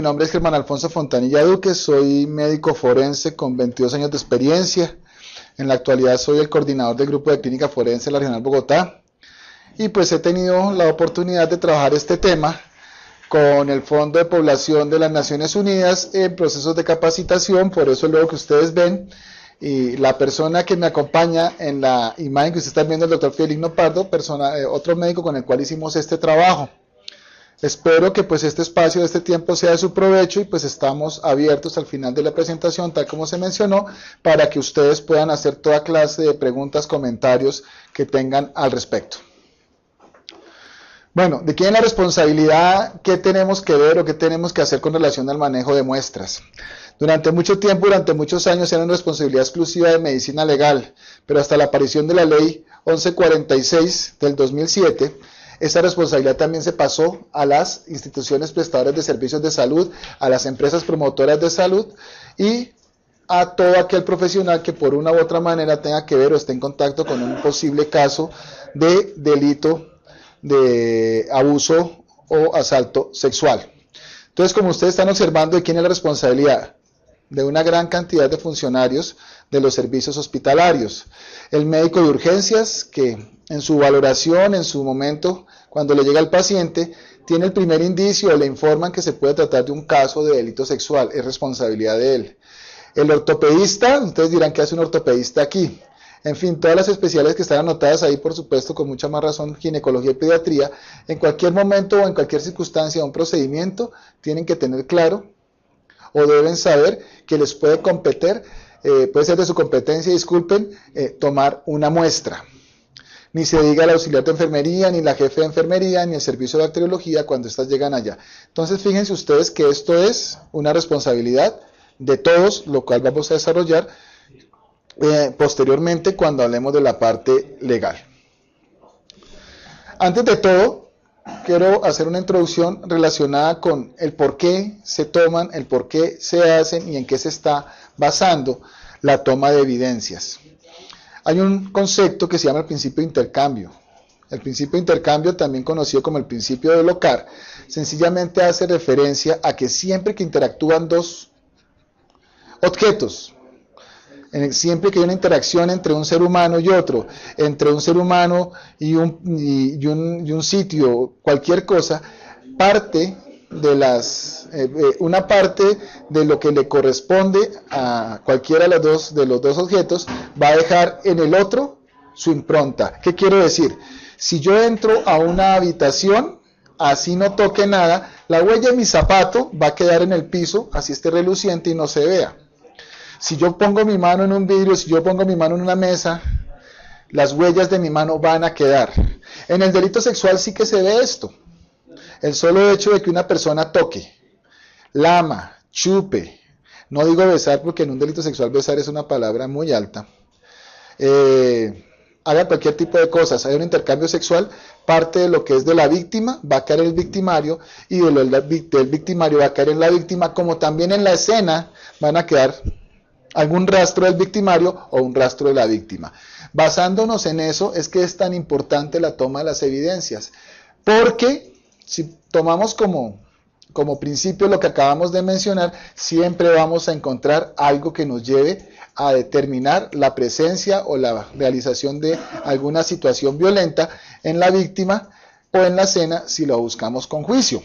mi nombre es Germán Alfonso Fontanilla Duque, soy médico forense con 22 años de experiencia. En la actualidad soy el coordinador del grupo de clínica forense de la Regional Bogotá y pues he tenido la oportunidad de trabajar este tema con el Fondo de Población de las Naciones Unidas en procesos de capacitación. Por eso luego que ustedes ven, y la persona que me acompaña en la imagen que ustedes están viendo, el doctor Fidelino Pardo, otro médico con el cual hicimos este trabajo. Espero que pues este espacio, este tiempo sea de su provecho y pues estamos abiertos al final de la presentación, tal como se mencionó, para que ustedes puedan hacer toda clase de preguntas, comentarios que tengan al respecto. Bueno, ¿de quién es la responsabilidad? ¿Qué tenemos que ver o qué tenemos que hacer con relación al manejo de muestras? Durante mucho tiempo, durante muchos años, era una responsabilidad exclusiva de medicina legal, pero hasta la aparición de la ley 1146 del 2007, esa responsabilidad también se pasó a las instituciones prestadoras de servicios de salud, a las empresas promotoras de salud y a todo aquel profesional que por una u otra manera tenga que ver o esté en contacto con un posible caso de delito de abuso o asalto sexual. Entonces, como ustedes están observando, ¿de quién es la responsabilidad? De una gran cantidad de funcionarios de los servicios hospitalarios. El médico de urgencias, que en su valoración, en su momento, cuando le llega al paciente, tiene el primer indicio o le informan que se puede tratar de un caso de delito sexual, es responsabilidad de él. El ortopedista, ustedes dirán, ¿qué hace un ortopedista aquí? En fin, todas las especialidades que están anotadas ahí, por supuesto, con mucha más razón, ginecología y pediatría, en cualquier momento o en cualquier circunstancia o un procedimiento, tienen que tener claro o deben saber que les puede competir, puede ser de su competencia, disculpen, tomar una muestra. Ni se diga el auxiliar de enfermería, ni la jefe de enfermería, ni el servicio de bacteriología cuando estas llegan allá. Entonces, fíjense ustedes que esto es una responsabilidad de todos, lo cual vamos a desarrollar posteriormente cuando hablemos de la parte legal. Antes de todo, quiero hacer una introducción relacionada con el por qué se toman, el por qué se hacen y en qué se está basando la toma de evidencias. Hay un concepto que se llama el principio de intercambio. El principio de intercambio, también conocido como el principio de Locard, sencillamente hace referencia a que siempre que interactúan dos objetos, siempre que hay una interacción entre un ser humano y otro, entre un ser humano y un sitio, cualquier cosa, una parte de lo que le corresponde a cualquiera de los dos objetos va a dejar en el otro su impronta. ¿Qué quiero decir? Si yo entro a una habitación, así no toque nada, la huella de mi zapato va a quedar en el piso, así esté reluciente y no se vea. Si yo pongo mi mano en un vidrio, si yo pongo mi mano en una mesa, las huellas de mi mano van a quedar. En el delito sexual sí que se ve esto. El solo hecho de que una persona toque, lama, chupe, no digo besar porque en un delito sexual besar es una palabra muy alta, haga cualquier tipo de cosas, hay un intercambio sexual, parte de lo que es de la víctima va a caer en el victimario y del victimario va a caer en la víctima, como también en la escena van a quedar algún rastro del victimario o un rastro de la víctima. Basándonos en eso es que es tan importante la toma de las evidencias, porque si tomamos como principio lo que acabamos de mencionar, siempre vamos a encontrar algo que nos lleve a determinar la presencia o la realización de alguna situación violenta en la víctima o en la escena si lo buscamos con juicio.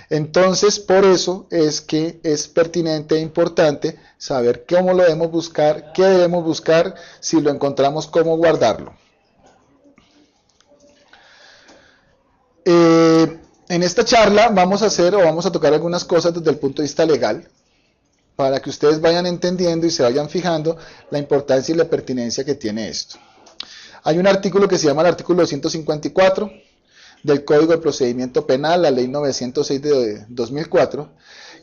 Entonces, por eso es que es pertinente e importante saber cómo lo debemos buscar, qué debemos buscar, si lo encontramos, cómo guardarlo. En esta charla vamos a tocar algunas cosas desde el punto de vista legal, para que ustedes vayan entendiendo y se vayan fijando la importancia y la pertinencia que tiene esto. Hay un artículo que se llama el artículo 254, del Código de Procedimiento Penal, la Ley 906 de 2004,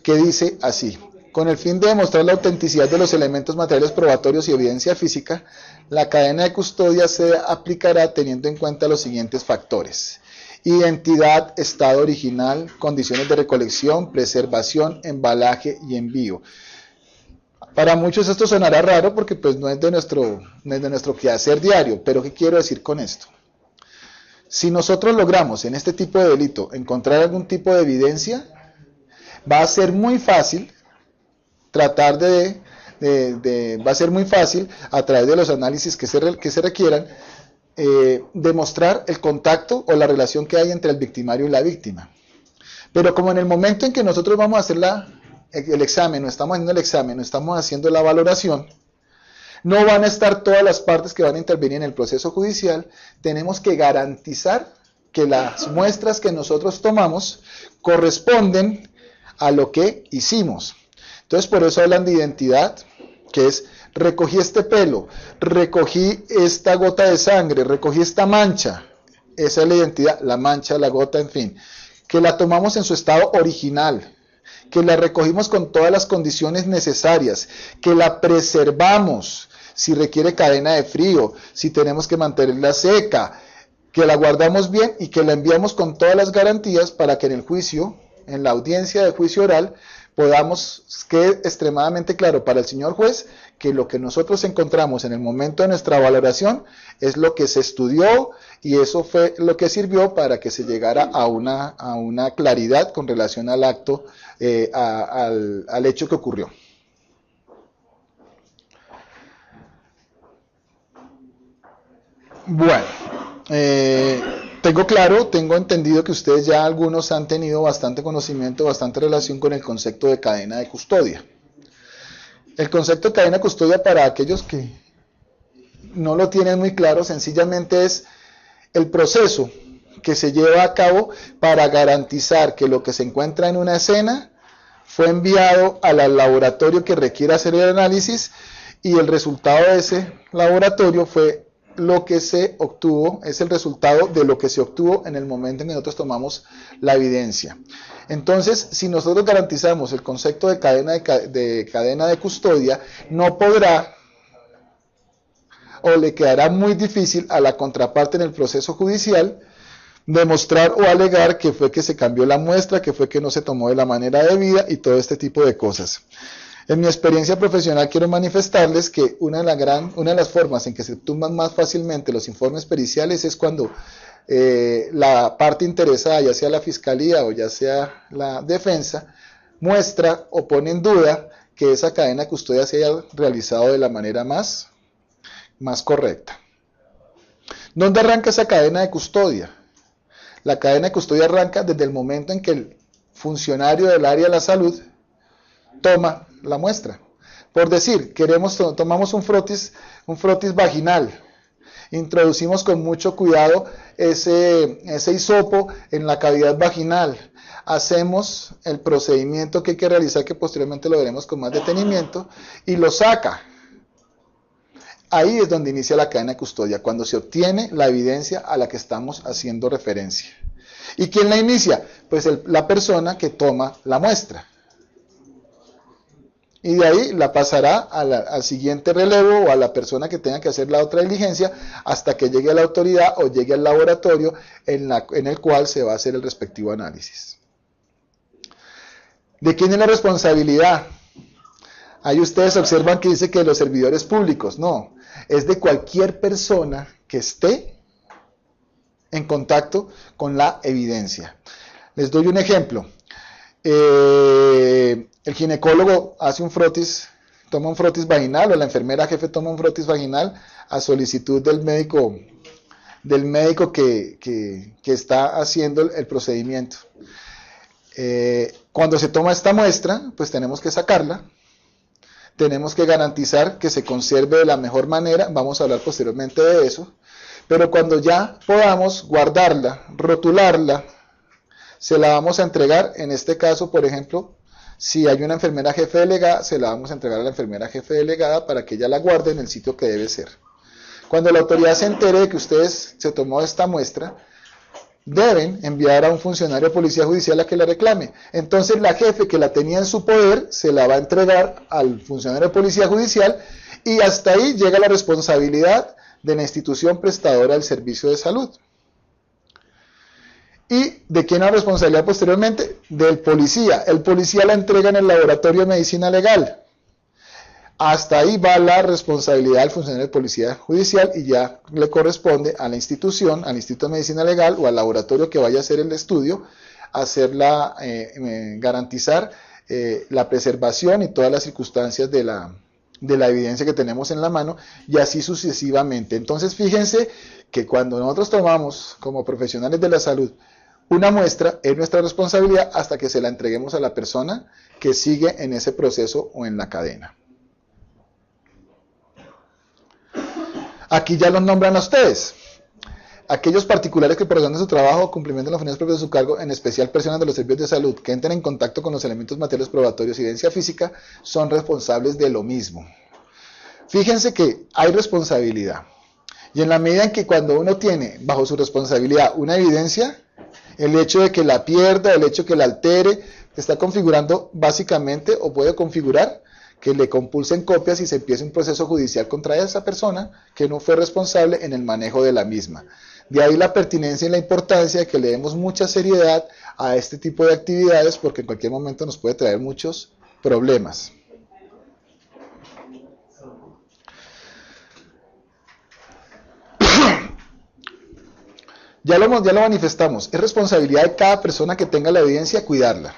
que dice así: con el fin de demostrar la autenticidad de los elementos materiales probatorios y evidencia física, la cadena de custodia se aplicará teniendo en cuenta los siguientes factores: identidad, estado original, condiciones de recolección, preservación, embalaje y envío. Para muchos esto sonará raro porque pues no es de nuestro quehacer diario, pero ¿qué quiero decir con esto? Si nosotros logramos en este tipo de delito encontrar algún tipo de evidencia, va a ser muy fácil tratar va a ser muy fácil a través de los análisis que se requieran demostrar el contacto o la relación que hay entre el victimario y la víctima. Pero como en el momento en que nosotros vamos a hacer el examen, no estamos haciendo el examen, no estamos haciendo la valoración, no van a estar todas las partes que van a intervenir en el proceso judicial, tenemos que garantizar que las muestras que nosotros tomamos corresponden a lo que hicimos. Entonces por eso hablan de identidad, que es recogí este pelo, recogí esta gota de sangre, recogí esta mancha. Esa es la identidad, la mancha, la gota, en fin. Que la tomamos en su estado original, que la recogimos con todas las condiciones necesarias, que la preservamos, si requiere cadena de frío, si tenemos que mantenerla seca, que la guardamos bien y que la enviamos con todas las garantías para que en el juicio, en la audiencia de juicio oral, quede extremadamente claro para el señor juez que lo que nosotros encontramos en el momento de nuestra valoración es lo que se estudió y eso fue lo que sirvió para que se llegara a una claridad con relación al acto, al hecho que ocurrió. Bueno, tengo entendido que ustedes ya algunos han tenido bastante conocimiento, bastante relación con el concepto de cadena de custodia. El concepto de cadena de custodia, para aquellos que no lo tienen muy claro, sencillamente es el proceso que se lleva a cabo para garantizar que lo que se encuentra en una escena fue enviado al laboratorio que requiere hacer el análisis y el resultado de ese laboratorio fue lo que se obtuvo, es el resultado de lo que se obtuvo en el momento en que nosotros tomamos la evidencia. Entonces, si nosotros garantizamos el concepto de cadena de custodia, no podrá o le quedará muy difícil a la contraparte en el proceso judicial demostrar o alegar que fue que se cambió la muestra, que fue que no se tomó de la manera debida y todo este tipo de cosas. En mi experiencia profesional quiero manifestarles que una de las formas en que se tumban más fácilmente los informes periciales es cuando la parte interesada, ya sea la fiscalía o ya sea la defensa, muestra o pone en duda que esa cadena de custodia se haya realizado de la manera más correcta. ¿Dónde arranca esa cadena de custodia? La cadena de custodia arranca desde el momento en que el funcionario del área de la salud toma la muestra. Por decir, tomamos un frotis vaginal, introducimos con mucho cuidado ese hisopo en la cavidad vaginal, hacemos el procedimiento que hay que realizar, que posteriormente lo veremos con más detenimiento, y lo saca. Ahí es donde inicia la cadena de custodia, cuando se obtiene la evidencia a la que estamos haciendo referencia. ¿Y quién la inicia? Pues la persona que toma la muestra. Y de ahí la pasará al siguiente relevo o a la persona que tenga que hacer la otra diligencia hasta que llegue a la autoridad o llegue al laboratorio en el cual se va a hacer el respectivo análisis. ¿De quién es la responsabilidad? Ahí ustedes observan que dice que de los servidores públicos. No, es de cualquier persona que esté en contacto con la evidencia. Les doy un ejemplo. El ginecólogo hace toma un frotis vaginal, o la enfermera jefe toma un frotis vaginal a solicitud del médico que está haciendo el procedimiento. Cuando se toma esta muestra, pues tenemos que sacarla, tenemos que garantizar que se conserve de la mejor manera, vamos a hablar posteriormente de eso, pero cuando ya podamos guardarla, rotularla, se la vamos a entregar, en este caso, por ejemplo, si hay una enfermera jefe delegada, se la vamos a entregar a la enfermera jefe delegada para que ella la guarde en el sitio que debe ser. Cuando la autoridad se entere de que ustedes se tomó esta muestra, deben enviar a un funcionario de policía judicial a que la reclame. Entonces la jefe que la tenía en su poder se la va a entregar al funcionario de policía judicial y hasta ahí llega la responsabilidad de la institución prestadora del servicio de salud. ¿Y de quién la responsabilidad posteriormente? Del policía. El policía la entrega en el laboratorio de medicina legal. Hasta ahí va la responsabilidad del funcionario de policía judicial y ya le corresponde a la institución, al Instituto de Medicina Legal o al laboratorio que vaya a hacer el estudio, hacerla, garantizar la preservación y todas las circunstancias de la evidencia que tenemos en la mano, y así sucesivamente. Entonces fíjense que cuando nosotros tomamos como profesionales de la salud una muestra, es nuestra responsabilidad hasta que se la entreguemos a la persona que sigue en ese proceso o en la cadena. Aquí ya los nombran a ustedes. Aquellos particulares que por razón de su trabajo o cumplimiento de las funciones propias de su cargo, en especial personas de los servicios de salud, que entren en contacto con los elementos materiales probatorios y evidencia física, son responsables de lo mismo. Fíjense que hay responsabilidad. Y en la medida en que cuando uno tiene bajo su responsabilidad una evidencia, el hecho de que la pierda, el hecho de que la altere, está configurando básicamente, o puede configurar, que le compulsen copias y se empiece un proceso judicial contra esa persona que no fue responsable en el manejo de la misma. De ahí la pertinencia y la importancia de que le demos mucha seriedad a este tipo de actividades, porque en cualquier momento nos puede traer muchos problemas. Ya lo manifestamos, es responsabilidad de cada persona que tenga la evidencia cuidarla.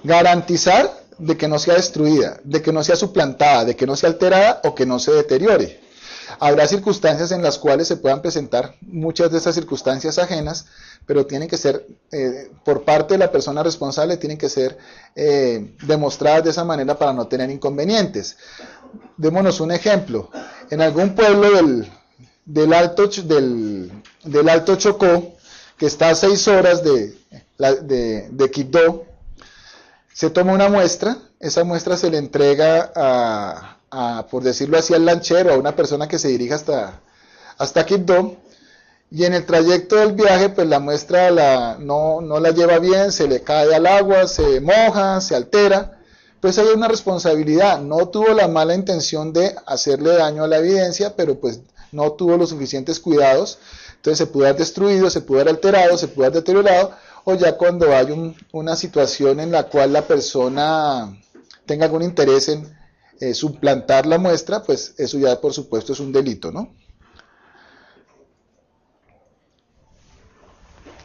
Garantizar de que no sea destruida, de que no sea suplantada, de que no sea alterada o que no se deteriore. Habrá circunstancias en las cuales se puedan presentar muchas de esas circunstancias ajenas, pero tienen que ser, por parte de la persona responsable, tienen que ser demostradas de esa manera para no tener inconvenientes. Démonos un ejemplo. En algún pueblo del Alto Chocó, que está a 6 horas de Quibdó, se toma una muestra, esa muestra se le entrega por decirlo así, al lanchero, a una persona que se dirige hasta Quibdó, y en el trayecto del viaje, pues la muestra no la lleva bien, se le cae al agua, se moja, se altera. Pues hay una responsabilidad, no tuvo la mala intención de hacerle daño a la evidencia, pero pues no tuvo los suficientes cuidados, entonces se pudo haber destruido, se pudo haber alterado, se pudo haber deteriorado, o ya cuando hay una situación en la cual la persona tenga algún interés en suplantar la muestra, pues eso ya por supuesto es un delito, ¿no?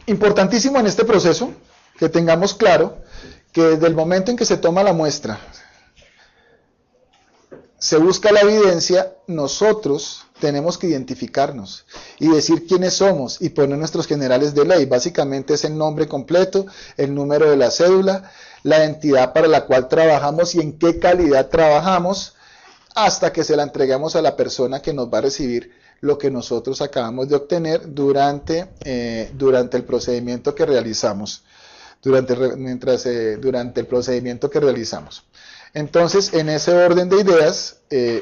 Importantísimo en este proceso que tengamos claro que desde el momento en que se toma la muestra, se busca la evidencia, nosotros tenemos que identificarnos y decir quiénes somos y poner nuestros generales de ley. Básicamente es el nombre completo, el número de la cédula, la entidad para la cual trabajamos y en qué calidad trabajamos, hasta que se la entreguemos a la persona que nos va a recibir lo que nosotros acabamos de obtener durante el procedimiento que realizamos. Durante el procedimiento que realizamos. Entonces, en ese orden de ideas,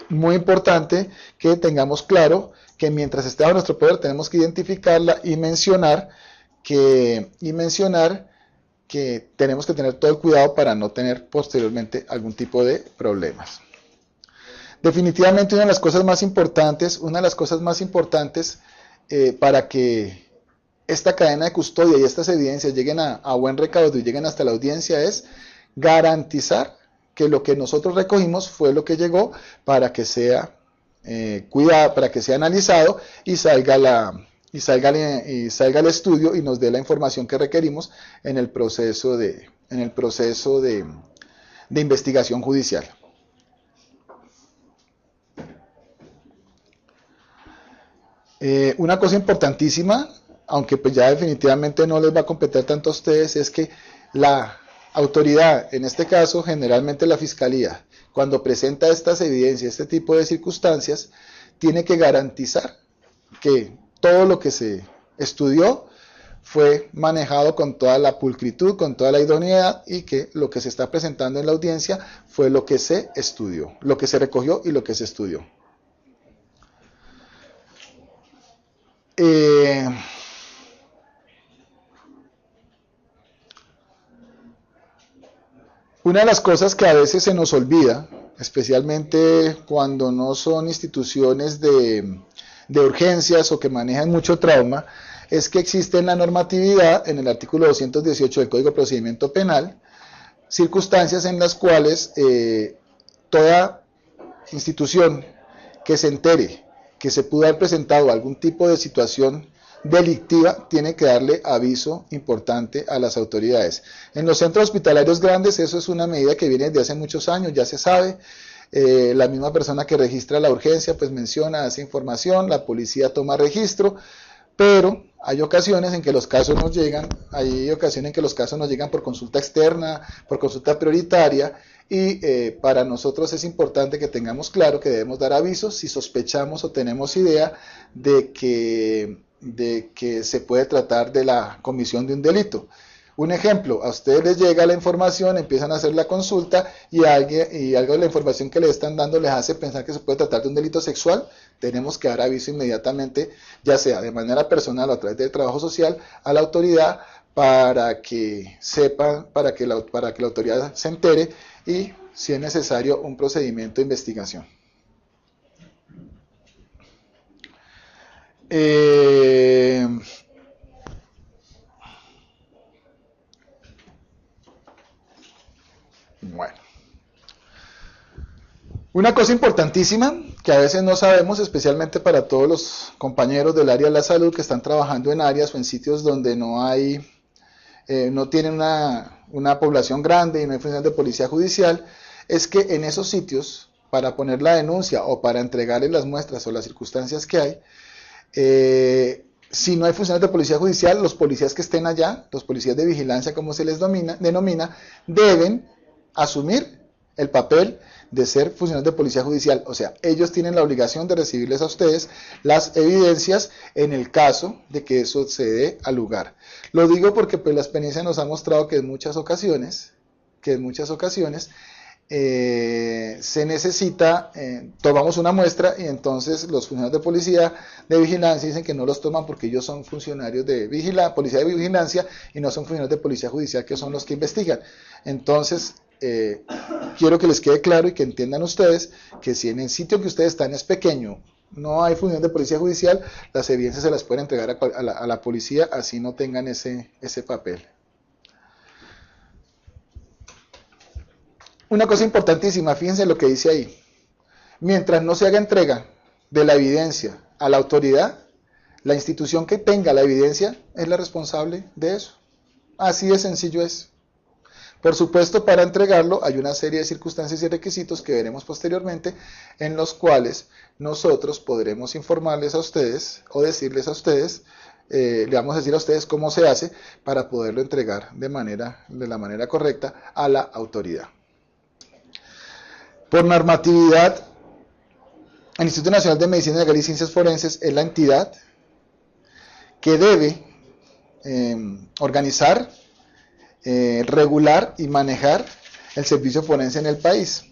muy importante que tengamos claro que mientras esté a nuestro poder tenemos que identificarla y mencionar que tenemos que tener todo el cuidado para no tener posteriormente algún tipo de problemas. Definitivamente una de las cosas más importantes para que esta cadena de custodia y estas evidencias lleguen a buen recaudo y lleguen hasta la audiencia es garantizar que lo que nosotros recogimos fue lo que llegó para que sea cuidado, para que sea analizado y salga el estudio y nos dé la información que requerimos en el proceso de investigación judicial. Una cosa importantísima, aunque pues ya definitivamente no les va a competir tanto a ustedes, es que la autoridad, en este caso generalmente la Fiscalía, cuando presenta estas evidencias, este tipo de circunstancias, tiene que garantizar que todo lo que se estudió fue manejado con toda la pulcritud, con toda la idoneidad, y que lo que se está presentando en la audiencia fue lo que se estudió, lo que se recogió y lo que se estudió. Una de las cosas que a veces se nos olvida, especialmente cuando no son instituciones de urgencias o que manejan mucho trauma, es que existe en la normatividad, en el artículo 218 del Código de Procedimiento Penal, circunstancias en las cuales toda institución que se entere que se pudo haber presentado algún tipo de situación delictiva, tiene que darle aviso importante a las autoridades. En los centros hospitalarios grandes eso es una medida que viene desde hace muchos años, ya se sabe. La misma persona que registra la urgencia pues menciona esa información, la policía toma registro, pero hay ocasiones en que los casos nos llegan, por consulta externa, por consulta prioritaria, y para nosotros es importante que tengamos claro que debemos dar avisos si sospechamos o tenemos idea de que se puede tratar de la comisión de un delito. Un ejemplo, a ustedes les llega la información, empiezan a hacer la consulta y algo de la información que les están dando les hace pensar que se puede tratar de un delito sexual. Tenemos que dar aviso inmediatamente, ya sea de manera personal o a través del trabajo social, a la autoridad para que sepan, para que la autoridad se entere y, si es necesario, un procedimiento de investigación. Bueno, una cosa importantísima que a veces no sabemos, especialmente para todos los compañeros del área de la salud que están trabajando en áreas o en sitios donde no tienen una población grande y no hay funciones de policía judicial, es que en esos sitios, para poner la denuncia o para entregarles las muestras o las circunstancias que hay, si no hay funciones de policía judicial, los policías que estén allá, los policías de vigilancia como se les denomina, deben asumir el papel de ser funcionarios de policía judicial. O sea, ellos tienen la obligación de recibirles a ustedes las evidencias en el caso de que eso se dé al lugar. Lo digo porque pues la experiencia nos ha mostrado que en muchas ocasiones se necesita, tomamos una muestra y entonces los funcionarios de policía de vigilancia dicen que no los toman porque ellos son funcionarios de policía de vigilancia y no son funcionarios de policía judicial, que son los que investigan. Entonces, quiero que les quede claro y que entiendan ustedes que si en el sitio que ustedes están es pequeño, no hay función de policía judicial, las evidencias se las pueden entregar a la policía, así no tengan ese papel. Una cosa importantísima, fíjense lo que dice ahí. Mientras no se haga entrega de la evidencia a la autoridad, la institución que tenga la evidencia es la responsable de eso. Así de sencillo es. Por supuesto, para entregarlo hay una serie de circunstancias y requisitos que veremos posteriormente, en los cuales nosotros podremos informarles a ustedes o decirles a ustedes, le vamos a decir a ustedes cómo se hace para poderlo entregar de la manera correcta a la autoridad. Por normatividad, el Instituto Nacional de Medicina Legal y Ciencias Forenses es la entidad que debe organizar, regular y manejar el servicio forense en el país.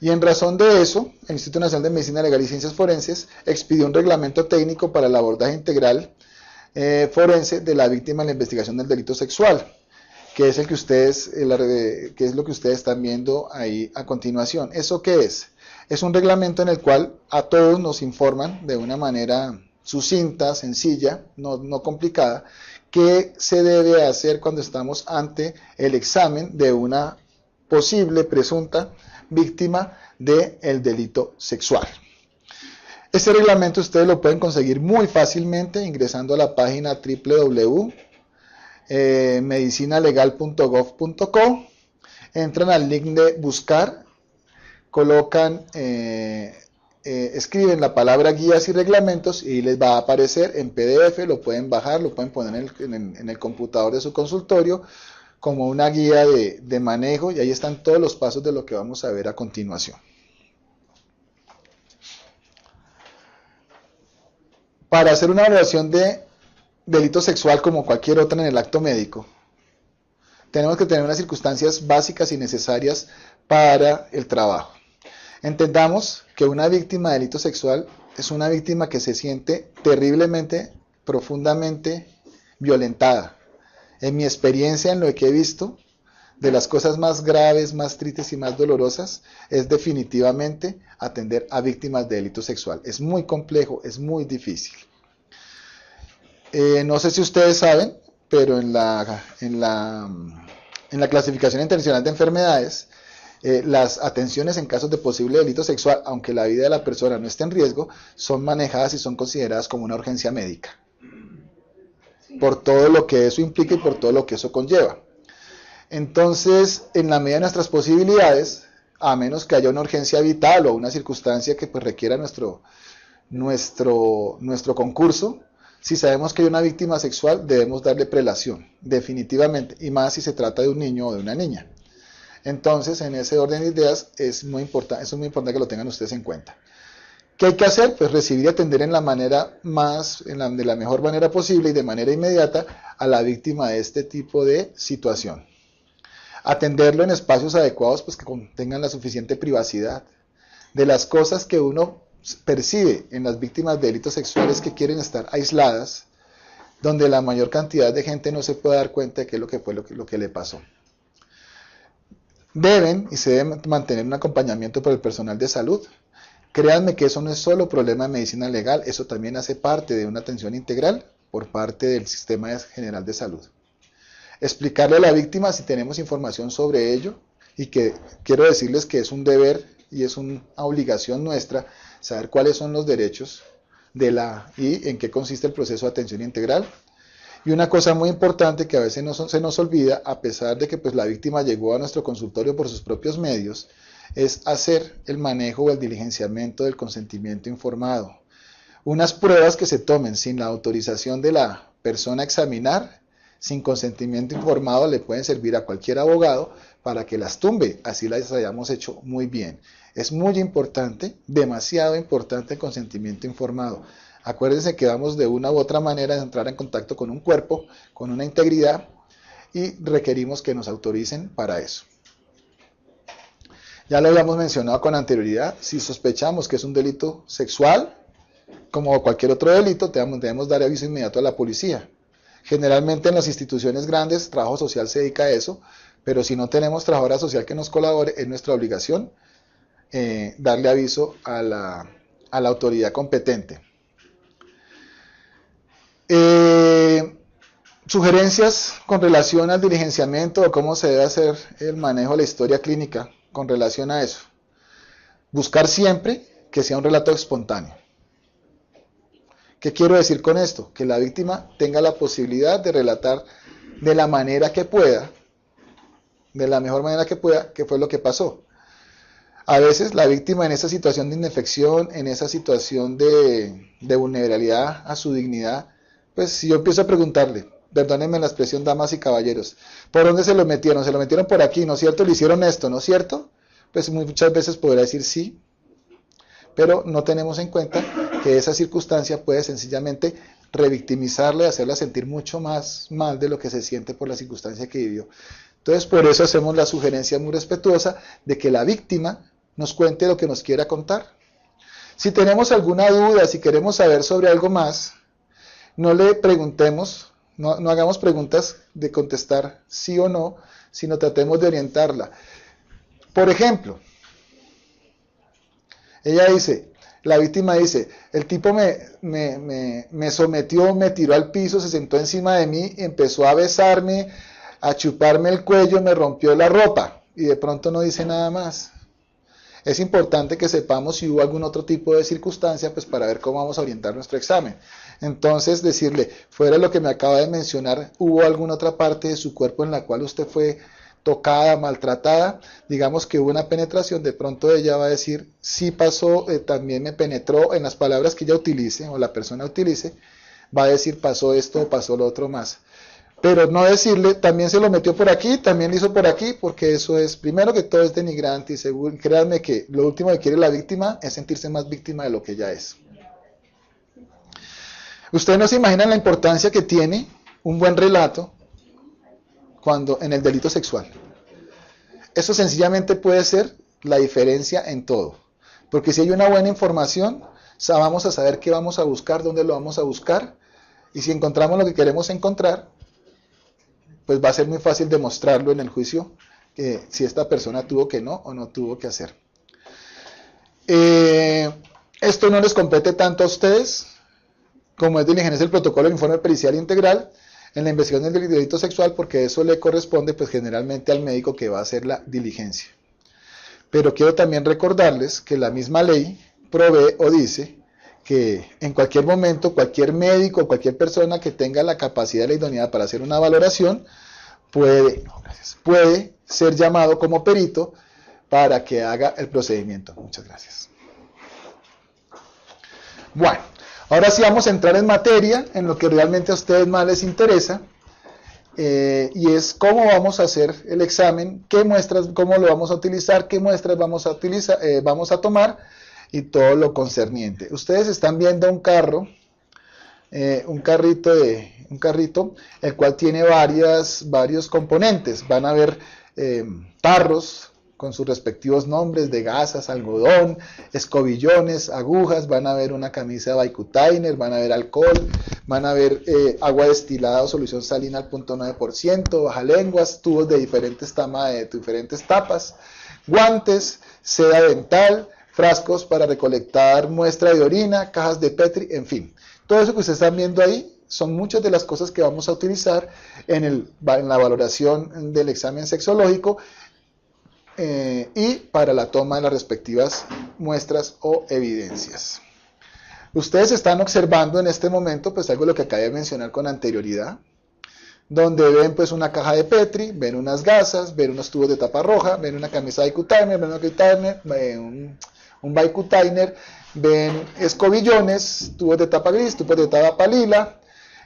Y en razón de eso, el Instituto Nacional de Medicina Legal y Ciencias Forenses expidió un reglamento técnico para el abordaje integral forense de la víctima en la investigación del delito sexual, que es lo que ustedes están viendo ahí a continuación. ¿Eso qué es? Es un reglamento en el cual a todos nos informan de una manera sucinta, sencilla, no complicada, qué se debe hacer cuando estamos ante el examen de una posible presunta víctima del delito sexual. Este reglamento ustedes lo pueden conseguir muy fácilmente ingresando a la página www.medicinalegal.gov.co, entran al link de buscar, colocan, escriben la palabra guías y reglamentos y les va a aparecer en PDF, lo pueden bajar, lo pueden poner en el computador de su consultorio como una guía de manejo, y ahí están todos los pasos de lo que vamos a ver a continuación. Para hacer una evaluación de delito sexual como cualquier otra en el acto médico, tenemos que tener unas circunstancias básicas y necesarias para el trabajo. Entendamos que una víctima de delito sexual es una víctima que se siente terriblemente, profundamente violentada. En mi experiencia, en lo que he visto, de las cosas más graves, más tristes y más dolorosas, es definitivamente atender a víctimas de delito sexual. Es muy complejo, es muy difícil. No sé si ustedes saben, pero en la clasificación internacional de enfermedades, las atenciones en casos de posible delito sexual, aunque la vida de la persona no esté en riesgo, son manejadas y son consideradas como una urgencia médica. por todo lo que eso implica y por todo lo que eso conlleva. Entonces, en la medida de nuestras posibilidades, a menos que haya una urgencia vital o una circunstancia que pues requiera nuestro concurso, si sabemos que hay una víctima sexual, debemos darle prelación, definitivamente, y más si se trata de un niño o de una niña. Entonces, en ese orden de ideas, es muy importante que lo tengan ustedes en cuenta. ¿Qué hay que hacer? Pues recibir y atender de la mejor manera posible y de manera inmediata a la víctima de este tipo de situación. Atenderlo en espacios adecuados, pues que contengan la suficiente privacidad. De las cosas que uno percibe en las víctimas de delitos sexuales que quieren estar aisladas, donde la mayor cantidad de gente no se puede dar cuenta de qué es lo que fue lo que le pasó. Deben y se debe mantener un acompañamiento por el personal de salud. Créanme que eso no es solo problema de medicina legal, eso también hace parte de una atención integral por parte del Sistema General de Salud. Explicarle a la víctima si tenemos información sobre ello, y que quiero decirles que es un deber y es una obligación nuestra saber cuáles son los derechos y en qué consiste el proceso de atención integral. Y una cosa muy importante que a veces se nos olvida, a pesar de que pues, la víctima llegó a nuestro consultorio por sus propios medios, es hacer el manejo o el diligenciamiento del consentimiento informado. Unas pruebas que se tomen sin la autorización de la persona a examinar, sin consentimiento informado, le pueden servir a cualquier abogado para que las tumbe, así las hayamos hecho muy bien. Es muy importante, demasiado importante el consentimiento informado. Acuérdense que vamos de una u otra manera a entrar en contacto con un cuerpo, con una integridad, y requerimos que nos autoricen para eso. Ya lo habíamos mencionado con anterioridad, si sospechamos que es un delito sexual, como cualquier otro delito, debemos dar aviso inmediato a la policía. Generalmente en las instituciones grandes, trabajo social se dedica a eso, pero si no tenemos trabajadora social que nos colabore, es nuestra obligación darle aviso a la autoridad competente. Sugerencias con relación al diligenciamiento o cómo se debe hacer el manejo de la historia clínica con relación a eso. Buscar siempre que sea un relato espontáneo. ¿Qué quiero decir con esto? Que la víctima tenga la posibilidad de relatar de la manera que pueda, de la mejor manera que pueda, qué fue lo que pasó. A veces la víctima en esa situación de inefección, en esa situación de vulnerabilidad a su dignidad, pues si yo empiezo a preguntarle, perdónenme la expresión, damas y caballeros, ¿por dónde se lo metieron? Se lo metieron por aquí, ¿no es cierto? Le hicieron esto, ¿no es cierto? Pues muchas veces podrá decir sí, pero no tenemos en cuenta que esa circunstancia puede sencillamente revictimizarla y hacerla sentir mucho más mal de lo que se siente por la circunstancia que vivió. Entonces, por eso hacemos la sugerencia muy respetuosa de que la víctima nos cuente lo que nos quiera contar. Si tenemos alguna duda, si queremos saber sobre algo más, no le preguntemos, no hagamos preguntas de contestar sí o no, sino tratemos de orientarla. Por ejemplo, la víctima dice, el tipo me sometió, me tiró al piso, se sentó encima de mí, empezó a besarme, a chuparme el cuello, me rompió la ropa, y de pronto no dice nada más. Es importante que sepamos si hubo algún otro tipo de circunstancia, pues para ver cómo vamos a orientar nuestro examen. Entonces decirle, fuera de lo que me acaba de mencionar, ¿hubo alguna otra parte de su cuerpo en la cual usted fue tocada, maltratada? Digamos que hubo una penetración, de pronto ella va a decir, sí pasó, también me penetró, en las palabras que ella utilice o la persona utilice, va a decir pasó esto o pasó lo otro más. Pero no decirle, también se lo metió por aquí, también lo hizo por aquí, porque eso es, primero que todo es denigrante, y segundo, créanme que lo último que quiere la víctima es sentirse más víctima de lo que ya es. Ustedes no se imaginan la importancia que tiene un buen relato en el delito sexual. Eso sencillamente puede ser la diferencia en todo. Porque si hay una buena información, vamos a saber qué vamos a buscar, dónde lo vamos a buscar, y si encontramos lo que queremos encontrar, pues va a ser muy fácil demostrarlo en el juicio, si esta persona tuvo que no o no tuvo que hacer. Esto no les compete tanto a ustedes, como es diligencia el protocolo del informe pericial integral en la investigación del delito sexual, porque eso le corresponde pues generalmente al médico que va a hacer la diligencia. Pero quiero también recordarles que la misma ley provee o dice que en cualquier momento cualquier médico, cualquier persona que tenga la capacidad y la idoneidad para hacer una valoración puede ser llamado como perito para que haga el procedimiento. Muchas gracias. Bueno, ahora sí vamos a entrar en materia, en lo que realmente a ustedes más les interesa, y es cómo vamos a hacer el examen, qué muestras, cómo lo vamos a utilizar, qué muestras vamos a tomar y todo lo concerniente. Ustedes están viendo un carro, un carrito, el cual tiene varios componentes. Van a ver tarros con sus respectivos nombres de gasas, algodón, escobillones, agujas, van a ver una camisa de Bicutainer, van a ver alcohol, van a ver agua destilada o solución salina al 0.9%, bajalenguas, tubos de diferentes tapas, guantes, seda dental, frascos para recolectar muestra de orina, cajas de Petri, en fin. Todo eso que ustedes están viendo ahí son muchas de las cosas que vamos a utilizar en la valoración del examen sexológico y para la toma de las respectivas muestras o evidencias. Ustedes están observando en este momento pues algo de lo que acabé de mencionar con anterioridad, donde ven pues una caja de Petri, ven unas gasas, ven unos tubos de tapa roja, ven una camisa de Bicutainer, ven un Bicutainer, ven escobillones, tubos de tapa gris, tubos de tapa lila.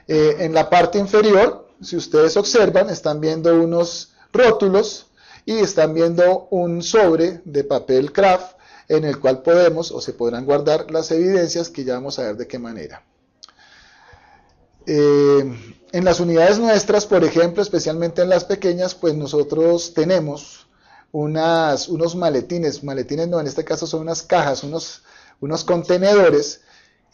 En la parte inferior, si ustedes observan, están viendo unos rótulos y están viendo un sobre de papel craft en el cual podemos o se podrán guardar las evidencias que ya vamos a ver de qué manera. En las unidades nuestras, por ejemplo, especialmente en las pequeñas, pues nosotros tenemos unos maletines no, en este caso son unas cajas, unos contenedores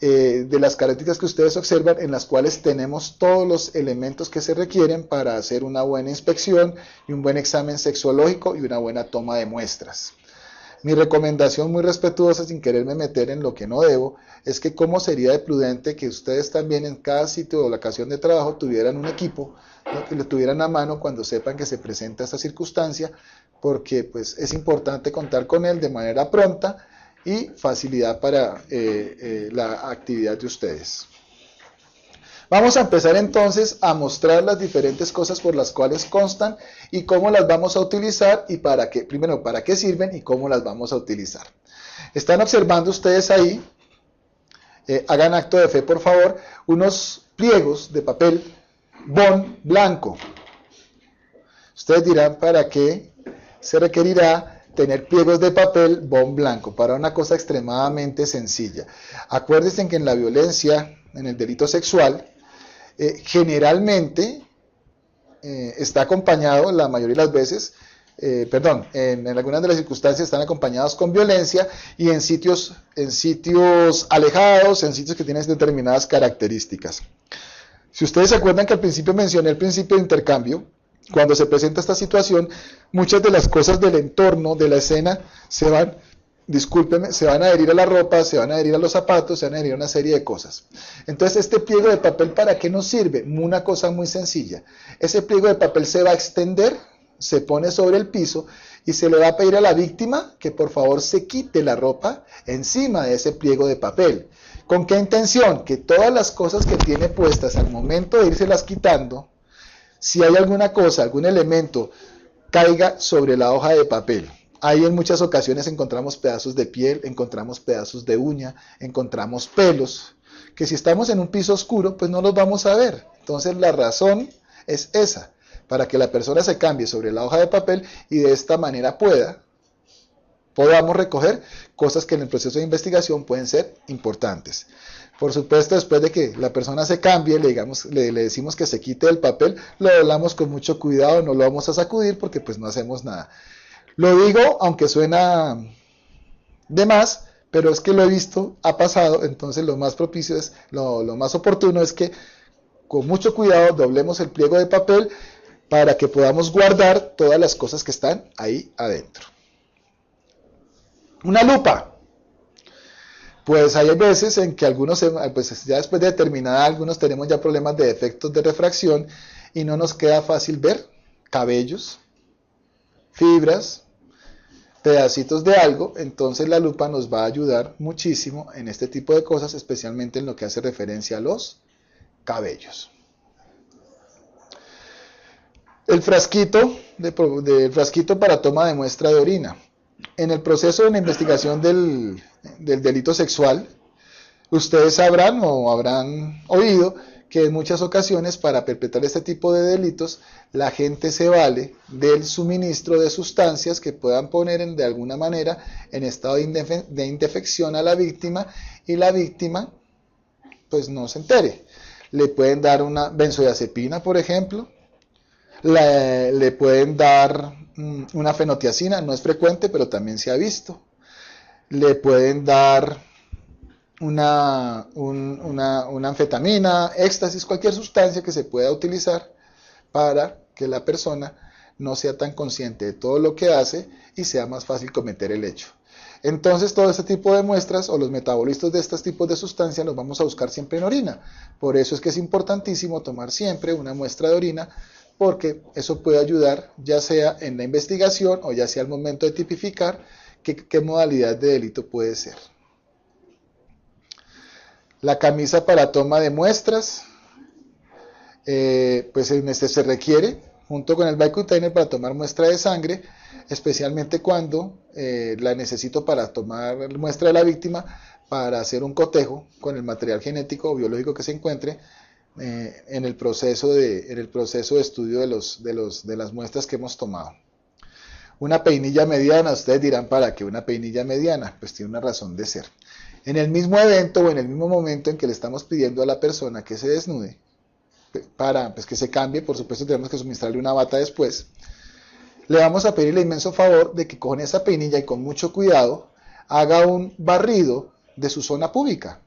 de las características que ustedes observan, en las cuales tenemos todos los elementos que se requieren para hacer una buena inspección y un buen examen sexológico y una buena toma de muestras. Mi recomendación muy respetuosa, sin quererme meter en lo que no debo, es que cómo sería de prudente que ustedes también en cada sitio o locación de trabajo tuvieran un equipo, ¿no? Que lo tuvieran a mano cuando sepan que se presenta esta circunstancia, porque pues es importante contar con él de manera pronta y facilidad para la actividad de ustedes. Vamos a empezar entonces a mostrar las diferentes cosas por las cuales constan y cómo las vamos a utilizar y para qué, primero para qué sirven y cómo las vamos a utilizar. Están observando ustedes ahí, hagan acto de fe por favor, unos pliegos de papel bond blanco. Ustedes dirán para qué se requerirá tener pliegos de papel bond blanco, para una cosa extremadamente sencilla. Acuérdense que en la violencia, en el delito sexual, generalmente está acompañado, la mayoría de las veces, en algunas de las circunstancias están acompañados con violencia y en sitios alejados, en sitios que tienen determinadas características. Si ustedes se acuerdan que al principio mencioné el principio de intercambio, cuando se presenta esta situación, muchas de las cosas del entorno, de la escena, se van a adherir a la ropa, se van a adherir a los zapatos, se van a adherir a una serie de cosas. Entonces, este pliego de papel, ¿para qué nos sirve? Una cosa muy sencilla. Ese pliego de papel se va a extender, se pone sobre el piso y se le va a pedir a la víctima que por favor se quite la ropa encima de ese pliego de papel. ¿Con qué intención? Que todas las cosas que tiene puestas al momento de irselas quitando, si hay alguna cosa, algún elemento, caiga sobre la hoja de papel. Ahí en muchas ocasiones encontramos pedazos de piel, encontramos pedazos de uña, encontramos pelos, que si estamos en un piso oscuro, pues no los vamos a ver. Entonces la razón es esa, para que la persona se cambie sobre la hoja de papel y de esta manera podamos recoger cosas que en el proceso de investigación pueden ser importantes. Por supuesto, después de que la persona se cambie, le decimos que se quite el papel, lo doblamos con mucho cuidado, no lo vamos a sacudir porque pues no hacemos nada. Lo digo, aunque suena de más, pero es que lo he visto, ha pasado, entonces lo más propicio es, lo más oportuno es que con mucho cuidado doblemos el pliego de papel para que podamos guardar todas las cosas que están ahí adentro. Una lupa. Pues hay veces en que algunos, pues ya después de determinada, algunos tenemos ya problemas de defectos de refracción y no nos queda fácil ver cabellos, fibras, pedacitos de algo, entonces la lupa nos va a ayudar muchísimo en este tipo de cosas, especialmente en lo que hace referencia a los cabellos. El frasquito, del frasquito para toma de muestra de orina. En el proceso de la investigación del delito sexual, ustedes sabrán o habrán oído que en muchas ocasiones para perpetrar este tipo de delitos la gente se vale del suministro de sustancias que puedan poner de alguna manera en estado de indefección a la víctima y la víctima pues no se entere. Le pueden dar una benzodiazepina, por ejemplo, le pueden dar una fenotiazina, no es frecuente pero también se ha visto. Le pueden dar una anfetamina, éxtasis, cualquier sustancia que se pueda utilizar para que la persona no sea tan consciente de todo lo que hace y sea más fácil cometer el hecho. Entonces todo este tipo de muestras o los metabolitos de estos tipos de sustancias los vamos a buscar siempre en orina. Por eso es que es importantísimo tomar siempre una muestra de orina, porque eso puede ayudar ya sea en la investigación o ya sea al momento de tipificar qué modalidad de delito puede ser. La camisa para toma de muestras, pues en este se requiere, junto con el Bicutainer para tomar muestra de sangre, especialmente cuando la necesito para tomar muestra de la víctima para hacer un cotejo con el material genético o biológico que se encuentre en el proceso de estudio de las muestras que hemos tomado. Una peinilla mediana, ustedes dirán, ¿para qué una peinilla mediana? Pues tiene una razón de ser. En el mismo evento o en el mismo momento en que le estamos pidiendo a la persona que se desnude, para pues, que se cambie, por supuesto tenemos que suministrarle una bata después, le vamos a pedir el inmenso favor de que con esa peinilla y con mucho cuidado haga un barrido de su zona púbica.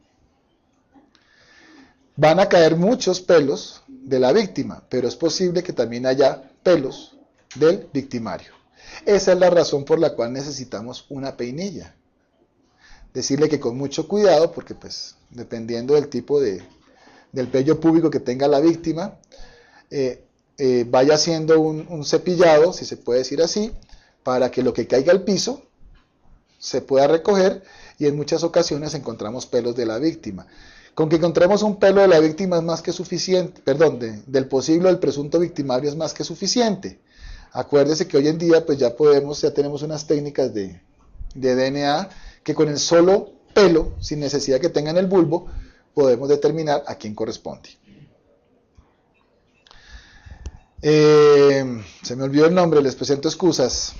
Van a caer muchos pelos de la víctima, pero es posible que también haya pelos del victimario. Esa es la razón por la cual necesitamos una peinilla. Decirle que con mucho cuidado, porque pues dependiendo del tipo del vello púbico que tenga la víctima, vaya haciendo un cepillado, si se puede decir así, para que lo que caiga al piso se pueda recoger, y en muchas ocasiones encontramos pelos de la víctima. Con que encontremos un pelo de la víctima es más que suficiente, perdón, del posible o del presunto victimario es más que suficiente. Acuérdese que hoy en día pues ya tenemos unas técnicas de DNA que con el solo pelo, sin necesidad que tenga en el bulbo, podemos determinar a quién corresponde. Se me olvidó el nombre, les presento excusas.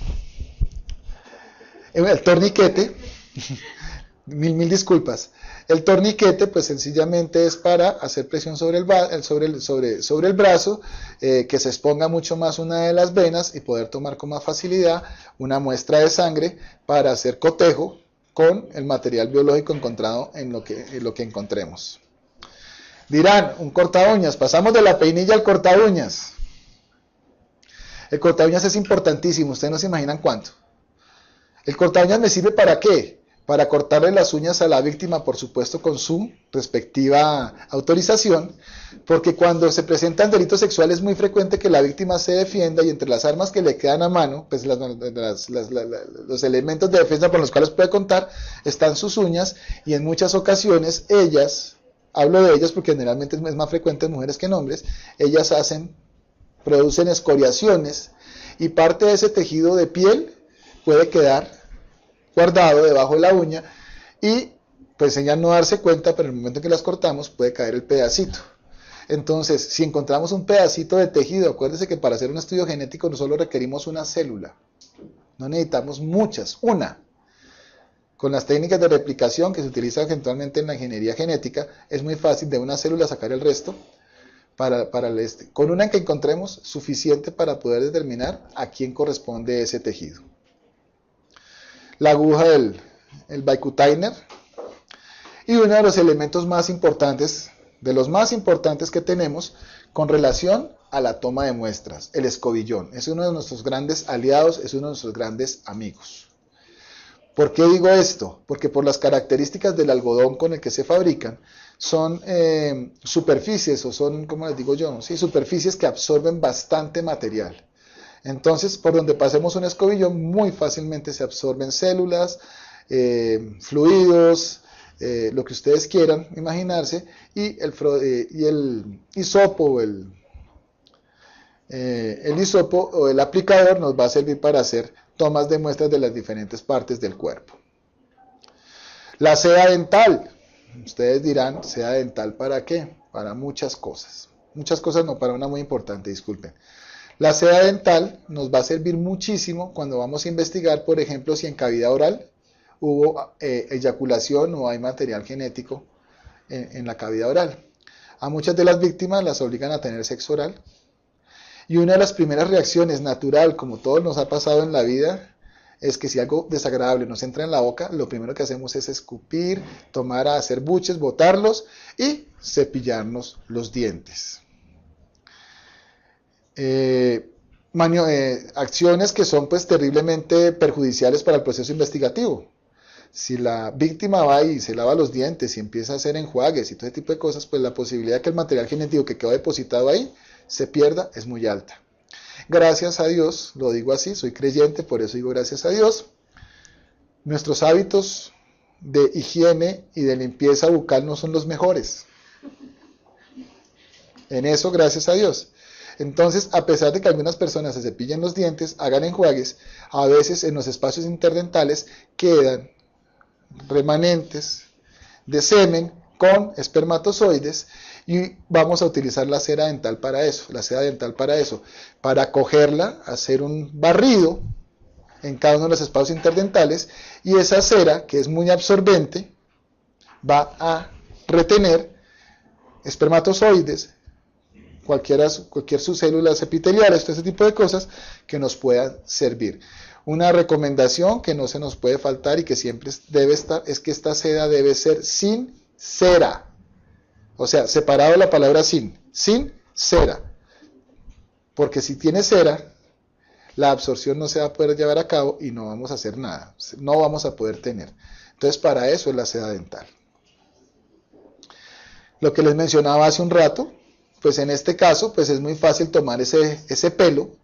El torniquete, mil disculpas. El torniquete, pues sencillamente es para hacer presión sobre el brazo, que se exponga mucho más una de las venas y poder tomar con más facilidad una muestra de sangre para hacer cotejo con el material biológico encontrado en lo que encontremos. Dirán, un corta uñas, pasamos de la peinilla al corta uñas. El corta uñas es importantísimo, ustedes no se imaginan cuánto. El corta uñas me sirve ¿para qué? Para cortarle las uñas a la víctima, por supuesto con su respectiva autorización, porque cuando se presentan delitos sexuales es muy frecuente que la víctima se defienda y entre las armas que le quedan a mano, pues los elementos de defensa con los cuales puede contar están sus uñas, y en muchas ocasiones ellas, hablo de ellas porque generalmente es más frecuente en mujeres que en hombres, ellas producen escoriaciones y parte de ese tejido de piel puede quedar guardado debajo de la uña y pues ella no darse cuenta, pero en el momento en que las cortamos puede caer el pedacito. Entonces, si encontramos un pedacito de tejido, acuérdense que para hacer un estudio genético no solo requerimos una célula, no necesitamos muchas, una. Con las técnicas de replicación que se utilizan eventualmente en la ingeniería genética, es muy fácil de una célula sacar el resto con una que encontremos suficiente para poder determinar a quién corresponde ese tejido. La aguja del Bicutainer, y uno de los elementos más importantes, de los más importantes que tenemos con relación a la toma de muestras, el escobillón. Es uno de nuestros grandes aliados, es uno de nuestros grandes amigos. ¿Por qué digo esto? Porque por las características del algodón con el que se fabrican, son superficies, o son, ¿cómo les digo yo? Sí, superficies que absorben bastante material. Entonces, por donde pasemos un escobillón, muy fácilmente se absorben células, fluidos, lo que ustedes quieran imaginarse, y el hisopo el hisopo o el aplicador nos va a servir para hacer tomas de muestras de las diferentes partes del cuerpo. La seda dental. Ustedes dirán, ¿seda dental para qué? Para muchas cosas. Muchas cosas no, para una muy importante, disculpen. La seda dental nos va a servir muchísimo cuando vamos a investigar, por ejemplo, si en cavidad oral hubo eyaculación o hay material genético en la cavidad oral. A muchas de las víctimas las obligan a tener sexo oral. Y una de las primeras reacciones natural, como todos nos ha pasado en la vida, es que si algo desagradable nos entra en la boca, lo primero que hacemos es escupir, hacer buches, botarlos y cepillarnos los dientes. Acciones que son pues terriblemente perjudiciales para el proceso investigativo. Si la víctima va y se lava los dientes y empieza a hacer enjuagues y todo ese tipo de cosas, pues la posibilidad de que el material genético que quedó depositado ahí se pierda es muy alta. Gracias a Dios, lo digo así, soy creyente, por eso digo gracias a Dios, nuestros hábitos de higiene y de limpieza bucal no son los mejores. En eso, gracias a Dios. Entonces, a pesar de que algunas personas se cepillen los dientes, hagan enjuagues, a veces en los espacios interdentales quedan remanentes de semen con espermatozoides y vamos a utilizar la cera dental para eso, para cogerla, hacer un barrido en cada uno de los espacios interdentales y esa cera, que es muy absorbente, va a retener espermatozoides, cualquier sus células epiteliales, todo ese tipo de cosas que nos puedan servir. Una recomendación que no se nos puede faltar y que siempre debe estar es que esta seda debe ser sin cera. O sea, separado la palabra sin cera. Porque si tiene cera, la absorción no se va a poder llevar a cabo y no vamos a hacer nada. No vamos a poder tener. Entonces, para eso es la seda dental. Lo que les mencionaba hace un rato, pues en este caso, pues es muy fácil tomar ese pelo,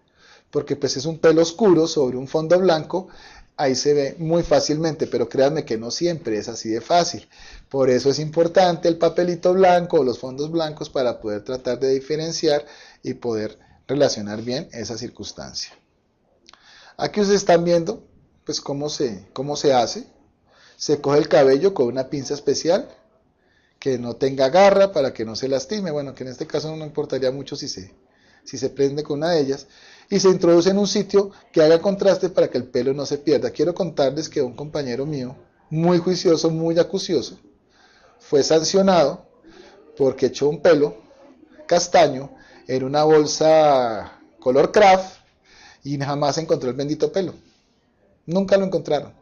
porque pues es un pelo oscuro sobre un fondo blanco, ahí se ve muy fácilmente, pero créanme que no siempre es así de fácil. Por eso es importante el papelito blanco o los fondos blancos para poder tratar de diferenciar y poder relacionar bien esa circunstancia. Aquí ustedes están viendo pues cómo se hace. Se coge el cabello con una pinza especial que no tenga garra para que no se lastime. Bueno, que en este caso no importaría mucho si se prende con una de ellas. Y se introduce en un sitio que haga contraste para que el pelo no se pierda. Quiero contarles que un compañero mío, muy juicioso, muy acucioso, fue sancionado porque echó un pelo castaño en una bolsa color craft y jamás encontró el bendito pelo. Nunca lo encontraron.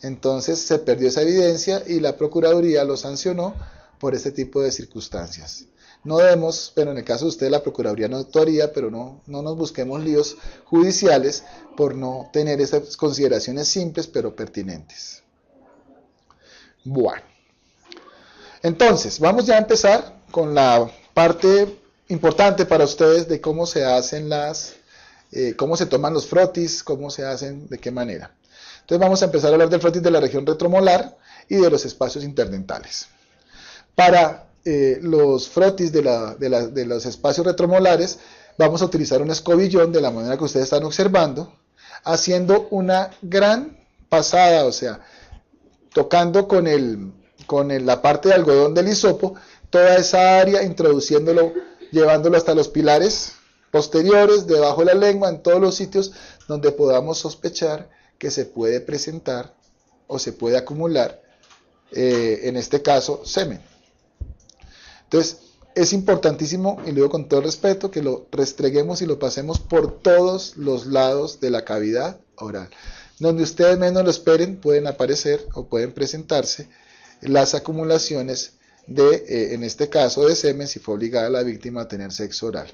Entonces se perdió esa evidencia y la Procuraduría lo sancionó por este tipo de circunstancias. No debemos, pero en el caso de ustedes la Procuraduría no actuaría, pero no nos busquemos líos judiciales por no tener esas consideraciones simples pero pertinentes. Bueno, entonces vamos ya a empezar con la parte importante para ustedes de cómo se hacen cómo se toman los frotis, cómo se hacen, de qué manera. Entonces vamos a empezar a hablar del frotis de la región retromolar y de los espacios interdentales. Para los frotis de los espacios retromolares vamos a utilizar un escobillón de la manera que ustedes están observando, haciendo una gran pasada, o sea, tocando con la parte de algodón del hisopo, toda esa área, introduciéndolo, llevándolo hasta los pilares posteriores, debajo de la lengua, en todos los sitios donde podamos sospechar que se puede presentar o se puede acumular, en este caso, semen. Entonces, es importantísimo, y lo digo con todo respeto, que lo restreguemos y lo pasemos por todos los lados de la cavidad oral. Donde ustedes menos lo esperen, pueden aparecer o pueden presentarse las acumulaciones en este caso, de semen, si fue obligada la víctima a tener sexo oral.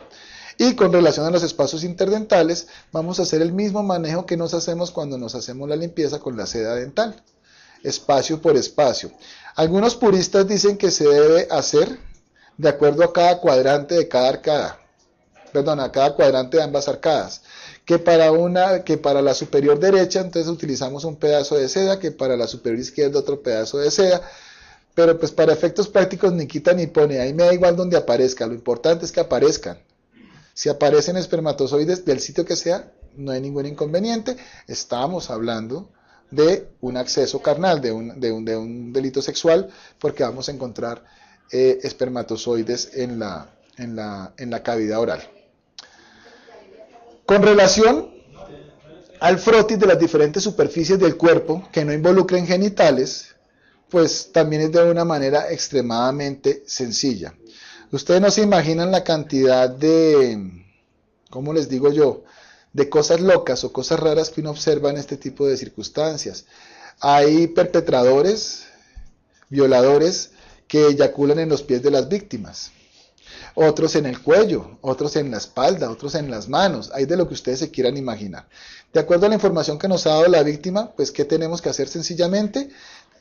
Y con relación a los espacios interdentales, vamos a hacer el mismo manejo que nos hacemos cuando nos hacemos la limpieza con la seda dental, espacio por espacio. Algunos puristas dicen que se debe hacer de acuerdo a cada cuadrante de cada arcada, a cada cuadrante de ambas arcadas, que para la superior derecha, entonces utilizamos un pedazo de seda, que para la superior izquierda otro pedazo de seda, pero pues para efectos prácticos ni quita ni pone, ahí me da igual donde aparezca, lo importante es que aparezcan. Si aparecen espermatozoides del sitio que sea, no hay ningún inconveniente, estamos hablando de un acceso carnal, de un delito sexual, porque vamos a encontrar espermatozoides en la cavidad oral. Con relación al frotis de las diferentes superficies del cuerpo que no involucren genitales, pues también es de una manera extremadamente sencilla. Ustedes no se imaginan la cantidad de, ¿cómo les digo yo?, de cosas locas o cosas raras que uno observa en este tipo de circunstancias. Hay perpetradores, violadores, que eyaculan en los pies de las víctimas. Otros en el cuello, otros en la espalda, otros en las manos, hay de lo que ustedes se quieran imaginar. De acuerdo a la información que nos ha dado la víctima, pues ¿qué tenemos que hacer sencillamente?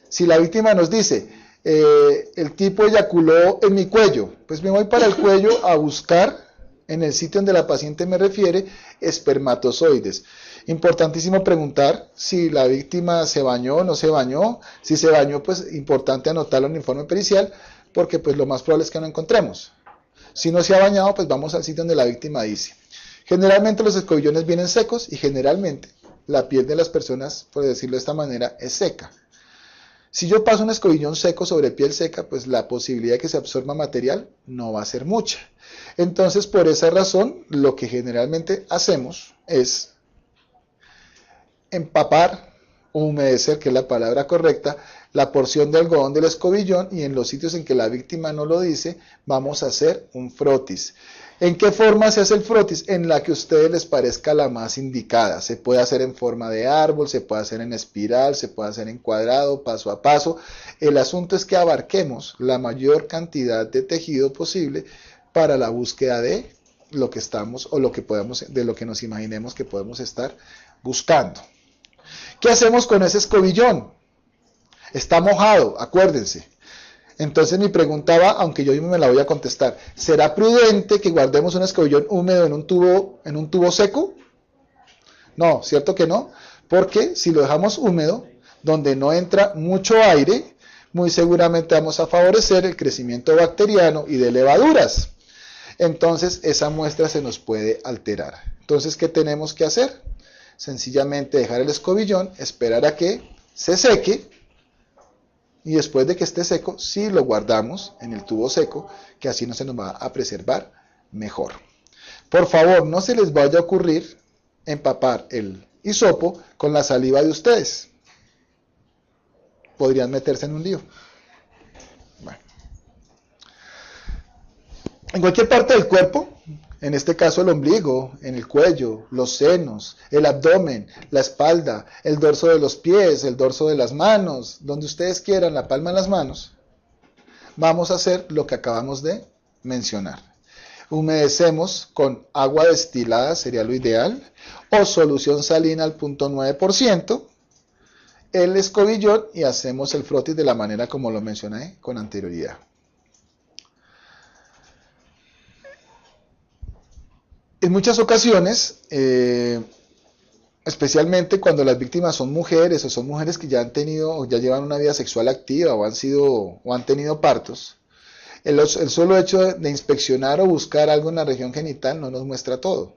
Si la víctima nos dice, el tipo eyaculó en mi cuello, pues me voy para el cuello a buscar, en el sitio donde la paciente me refiere, espermatozoides. Importantísimo preguntar si la víctima se bañó o no se bañó. Si se bañó, pues importante anotarlo en el informe pericial, porque pues lo más probable es que no encontremos. Si no se ha bañado, pues vamos al sitio donde la víctima dice. Generalmente los escobillones vienen secos y generalmente la piel de las personas, por decirlo de esta manera, es seca. Si yo paso un escobillón seco sobre piel seca, pues la posibilidad de que se absorba material no va a ser mucha. Entonces, por esa razón, lo que generalmente hacemos es empapar o humedecer, que es la palabra correcta, la porción de algodón del escobillón, y en los sitios en que la víctima no lo dice, vamos a hacer un frotis. ¿En qué forma se hace el frotis? En la que a ustedes les parezca la más indicada. Se puede hacer en forma de árbol, se puede hacer en espiral, se puede hacer en cuadrado, paso a paso. El asunto es que abarquemos la mayor cantidad de tejido posible para la búsqueda de lo que estamos o lo que podemos, de lo que nos imaginemos que podemos estar buscando. ¿Qué hacemos con ese escobillón? Está mojado, acuérdense. Entonces mi pregunta va, aunque yo mismo me la voy a contestar, ¿será prudente que guardemos un escobillón húmedo en un tubo seco? No, ¿cierto que no? Porque si lo dejamos húmedo, donde no entra mucho aire, muy seguramente vamos a favorecer el crecimiento bacteriano y de levaduras. Entonces esa muestra se nos puede alterar. Entonces, ¿qué tenemos que hacer? Sencillamente dejar el escobillón, esperar a que se seque, y después de que esté seco, sí lo guardamos en el tubo seco, que así no se nos va a preservar mejor. Por favor, no se les vaya a ocurrir empapar el hisopo con la saliva de ustedes. Podrían meterse en un lío. Bueno. En cualquier parte del cuerpo, en este caso el ombligo, en el cuello, los senos, el abdomen, la espalda, el dorso de los pies, el dorso de las manos, donde ustedes quieran, la palma de las manos, vamos a hacer lo que acabamos de mencionar. Humedecemos con agua destilada, sería lo ideal, o solución salina al 0.9%, el escobillón, y hacemos el frotis de la manera como lo mencioné con anterioridad. En muchas ocasiones, especialmente cuando las víctimas son mujeres o son mujeres que ya han tenido o ya llevan una vida sexual activa o han tenido partos, el solo hecho de inspeccionar o buscar algo en la región genital no nos muestra todo.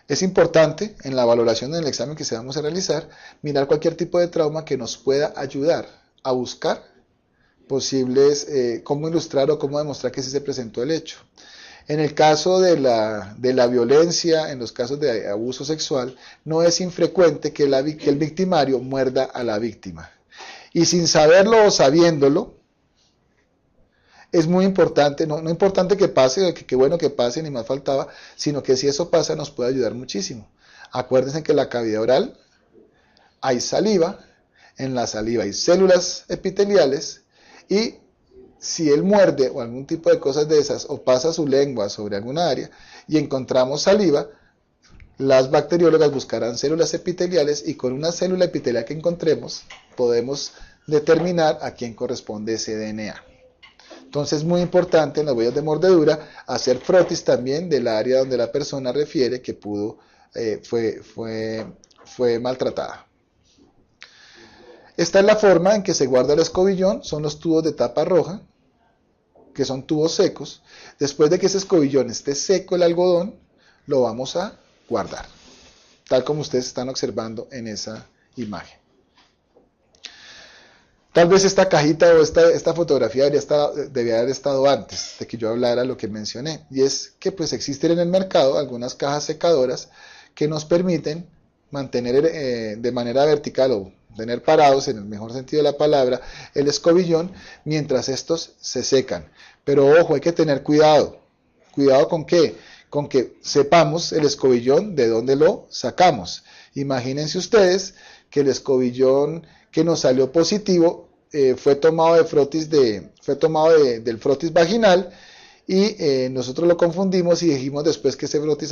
Es importante en la valoración del examen que se vamos a realizar mirar cualquier tipo de trauma que nos pueda ayudar a buscar posibles, cómo ilustrar o cómo demostrar que sí se presentó el hecho. En el caso de la violencia, en los casos de abuso sexual, no es infrecuente que el victimario muerda a la víctima. Y sin saberlo o sabiéndolo, es muy importante, no importante que pase, que bueno que pase, ni más faltaba, sino que si eso pasa nos puede ayudar muchísimo. Acuérdense que en la cavidad oral hay saliva, en la saliva hay células epiteliales, y si él muerde o algún tipo de cosas de esas o pasa su lengua sobre alguna área y encontramos saliva, las bacteriólogas buscarán células epiteliales y con una célula epitelial que encontremos podemos determinar a quién corresponde ese DNA. Entonces es muy importante en las huellas de mordedura hacer frotis también del área donde la persona refiere que pudo fue maltratada. Esta es la forma en que se guarda el escobillón, son los tubos de tapa roja, que son tubos secos. Después de que ese escobillón esté seco el algodón, lo vamos a guardar, tal como ustedes están observando en esa imagen. Tal vez esta cajita o esta fotografía debía haber estado antes de que yo hablara lo que mencioné, y es que pues existen en el mercado algunas cajas secadoras que nos permiten mantener de manera vertical o tener parados, en el mejor sentido de la palabra, el escobillón mientras estos se secan. Pero ojo, hay que tener cuidado. ¿Cuidado con qué? Con que sepamos el escobillón de dónde lo sacamos. Imagínense ustedes que el escobillón que nos salió positivo fue tomado del frotis vaginal y nosotros lo confundimos y dijimos después que ese frotis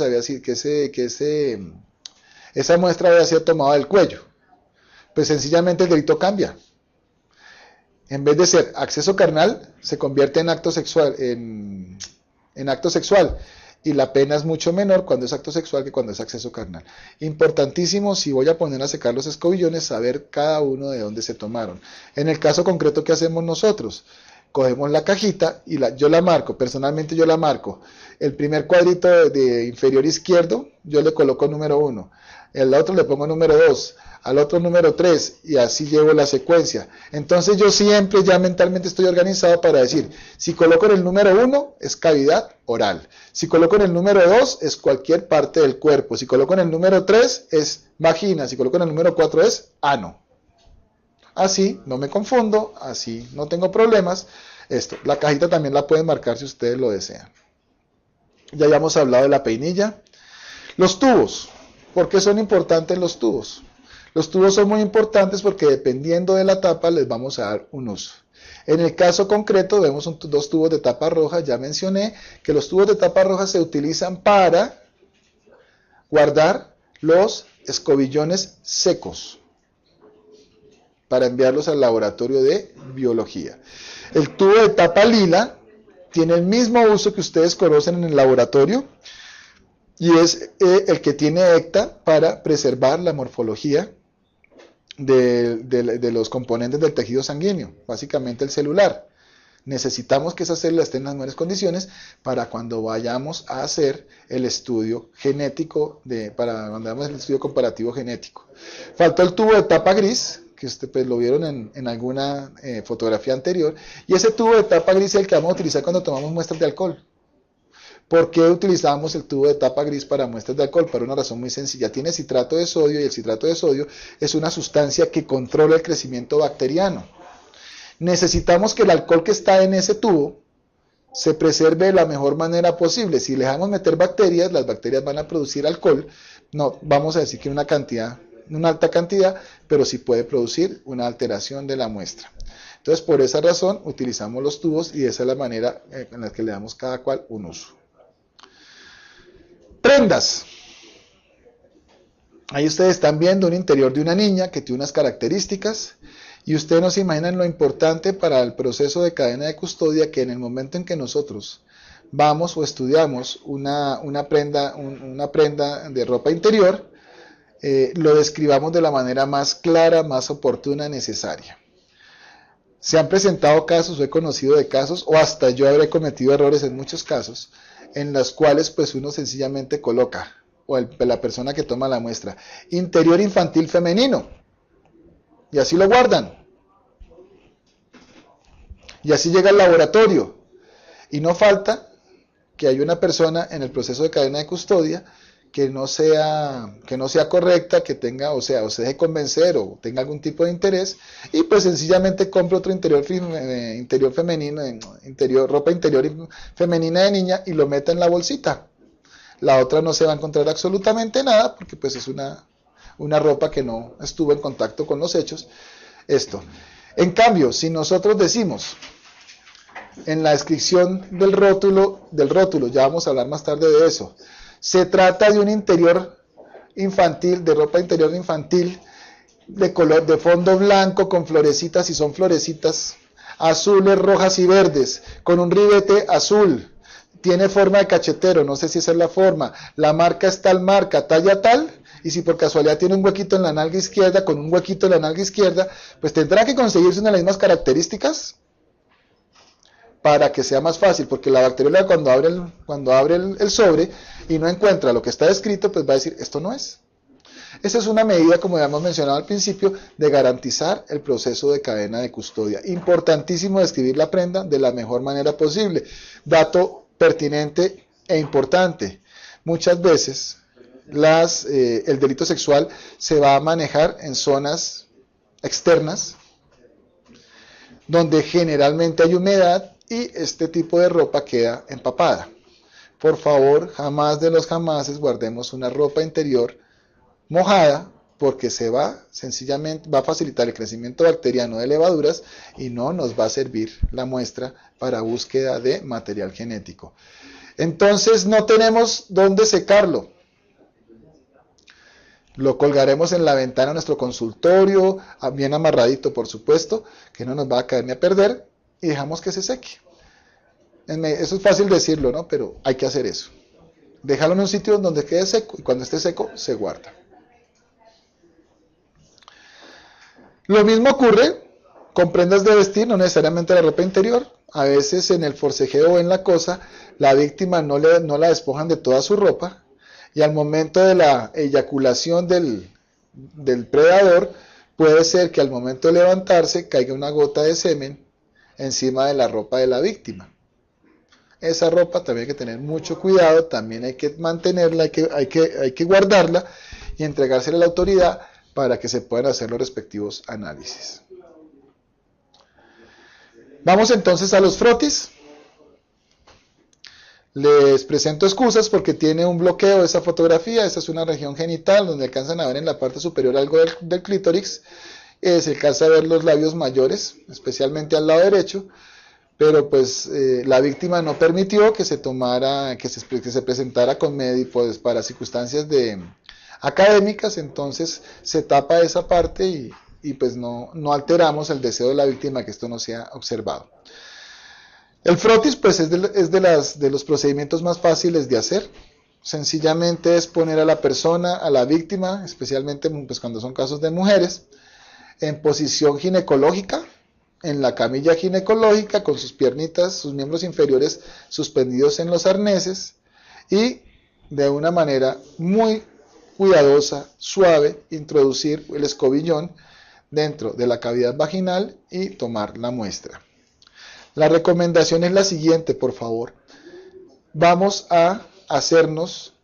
esa muestra había sido tomada del cuello. Pues sencillamente el delito cambia. En vez de ser acceso carnal, se convierte en acto sexual, en acto sexual. Y la pena es mucho menor cuando es acto sexual que cuando es acceso carnal. Importantísimo, si voy a poner a secar los escobillones, saber cada uno de dónde se tomaron. En el caso concreto, ¿qué hacemos nosotros? Cogemos la cajita y yo la marco, personalmente yo la marco. El primer cuadrito de inferior izquierdo, yo le coloco número 1. El otro le pongo número 2. Al otro número 3, y así llevo la secuencia. Entonces yo siempre ya mentalmente estoy organizado para decir, si coloco en el número 1 es cavidad oral, si coloco en el número 2 es cualquier parte del cuerpo, si coloco en el número 3 es vagina, si coloco en el número 4 es ano. Así no me confundo, así no tengo problemas. La cajita también la pueden marcar si ustedes lo desean. Ya habíamos hablado de la peinilla. Los tubos, ¿por qué son importantes los tubos? Los tubos son muy importantes porque dependiendo de la tapa les vamos a dar un uso. En el caso concreto vemos dos tubos de tapa roja. Ya mencioné que los tubos de tapa roja se utilizan para guardar los escobillones secos, para enviarlos al laboratorio de biología. El tubo de tapa lila tiene el mismo uso que ustedes conocen en el laboratorio y es el que tiene ECTA para preservar la morfología de los componentes del tejido sanguíneo, básicamente el celular. Necesitamos que esas células estén en las mejores condiciones para cuando vayamos a hacer el estudio genético, para cuando hagamos el estudio comparativo genético. Faltó el tubo de tapa gris, que pues, lo vieron en alguna fotografía anterior, y ese tubo de tapa gris es el que vamos a utilizar cuando tomamos muestras de alcohol. ¿Por qué utilizamos el tubo de tapa gris para muestras de alcohol? Por una razón muy sencilla. Tiene citrato de sodio y el citrato de sodio es una sustancia que controla el crecimiento bacteriano. Necesitamos que el alcohol que está en ese tubo se preserve de la mejor manera posible. Si le dejamos meter bacterias, las bacterias van a producir alcohol. No vamos a decir que una alta cantidad, pero sí puede producir una alteración de la muestra. Entonces, por esa razón, utilizamos los tubos y esa es la manera en la que le damos cada cual un uso. Prendas. Ahí ustedes están viendo un interior de una niña que tiene unas características y ustedes no se imaginan lo importante para el proceso de cadena de custodia que en el momento en que nosotros vamos o estudiamos una prenda de ropa interior, lo describamos de la manera más clara, más oportuna, necesaria. Se han presentado casos, o he conocido de casos, o hasta yo habré cometido errores en muchos casos, en los cuales pues uno sencillamente coloca, o la persona que toma la muestra, interior infantil femenino, y así lo guardan, y así llega al laboratorio, y no falta que haya una persona en el proceso de cadena de custodia que no sea correcta, que tenga, o se deje convencer o tenga algún tipo de interés, y pues sencillamente compre otro interior femenino, ropa interior femenina de niña y lo meta en la bolsita. La otra no se va a encontrar absolutamente nada, porque pues es una ropa que no estuvo en contacto con los hechos. En cambio, si nosotros decimos en la descripción del rótulo, ya vamos a hablar más tarde de eso, se trata de un interior infantil, de ropa interior infantil, de fondo blanco con florecitas, si son florecitas azules, rojas y verdes, con un ribete azul, tiene forma de cachetero, no sé si esa es la forma, la marca es tal marca, talla tal, y si por casualidad tiene un huequito en la nalga izquierda, con un huequito en la nalga izquierda, pues tendrá que conseguirse una de las mismas características para que sea más fácil, porque la bacterióloga cuando abre el sobre y no encuentra lo que está escrito, pues va a decir, esto no es. Esa es una medida, como ya hemos mencionado al principio, de garantizar el proceso de cadena de custodia. Importantísimo describir la prenda de la mejor manera posible. Dato pertinente e importante. Muchas veces el delito sexual se va a manejar en zonas externas, donde generalmente hay humedad y este tipo de ropa queda empapada. Por favor, jamás de los jamases guardemos una ropa interior mojada, porque sencillamente va a facilitar el crecimiento bacteriano de levaduras y no nos va a servir la muestra para búsqueda de material genético. Entonces no tenemos dónde secarlo. Lo colgaremos en la ventana de nuestro consultorio, bien amarradito por supuesto, que no nos va a caer ni a perder, y dejamos que se seque. Eso es fácil decirlo, ¿no? Pero hay que hacer eso. Déjalo en un sitio donde quede seco, y cuando esté seco se guarda. Lo mismo ocurre con prendas de vestir, no necesariamente la ropa interior. A veces en el forcejeo o en la cosa, la víctima no la despojan de toda su ropa, y al momento de la eyaculación del predador, puede ser que al momento de levantarse caiga una gota de semen encima de la ropa de la víctima. Esa ropa también hay que tener mucho cuidado, también hay que mantenerla, hay que guardarla y entregársela a la autoridad para que se puedan hacer los respectivos análisis. Vamos entonces a los frotis. Les presento excusas porque tiene un bloqueo esa fotografía. Esta es una región genital donde alcanzan a ver en la parte superior algo del clítoris. Se alcanza a ver los labios mayores, especialmente al lado derecho, pero pues la víctima no permitió que se presentara con médicos para circunstancias académicas, entonces se tapa esa parte y pues no alteramos el deseo de la víctima que esto no sea observado. El frotis pues es de los procedimientos más fáciles de hacer. Sencillamente es poner a la persona, a la víctima, especialmente pues cuando son casos de mujeres, en posición ginecológica, en la camilla ginecológica, con sus piernitas, sus miembros inferiores suspendidos en los arneses, y de una manera muy cuidadosa, suave, introducir el escobillón dentro de la cavidad vaginal y tomar la muestra. La recomendación es la siguiente, por favor. Vamos a hacernos,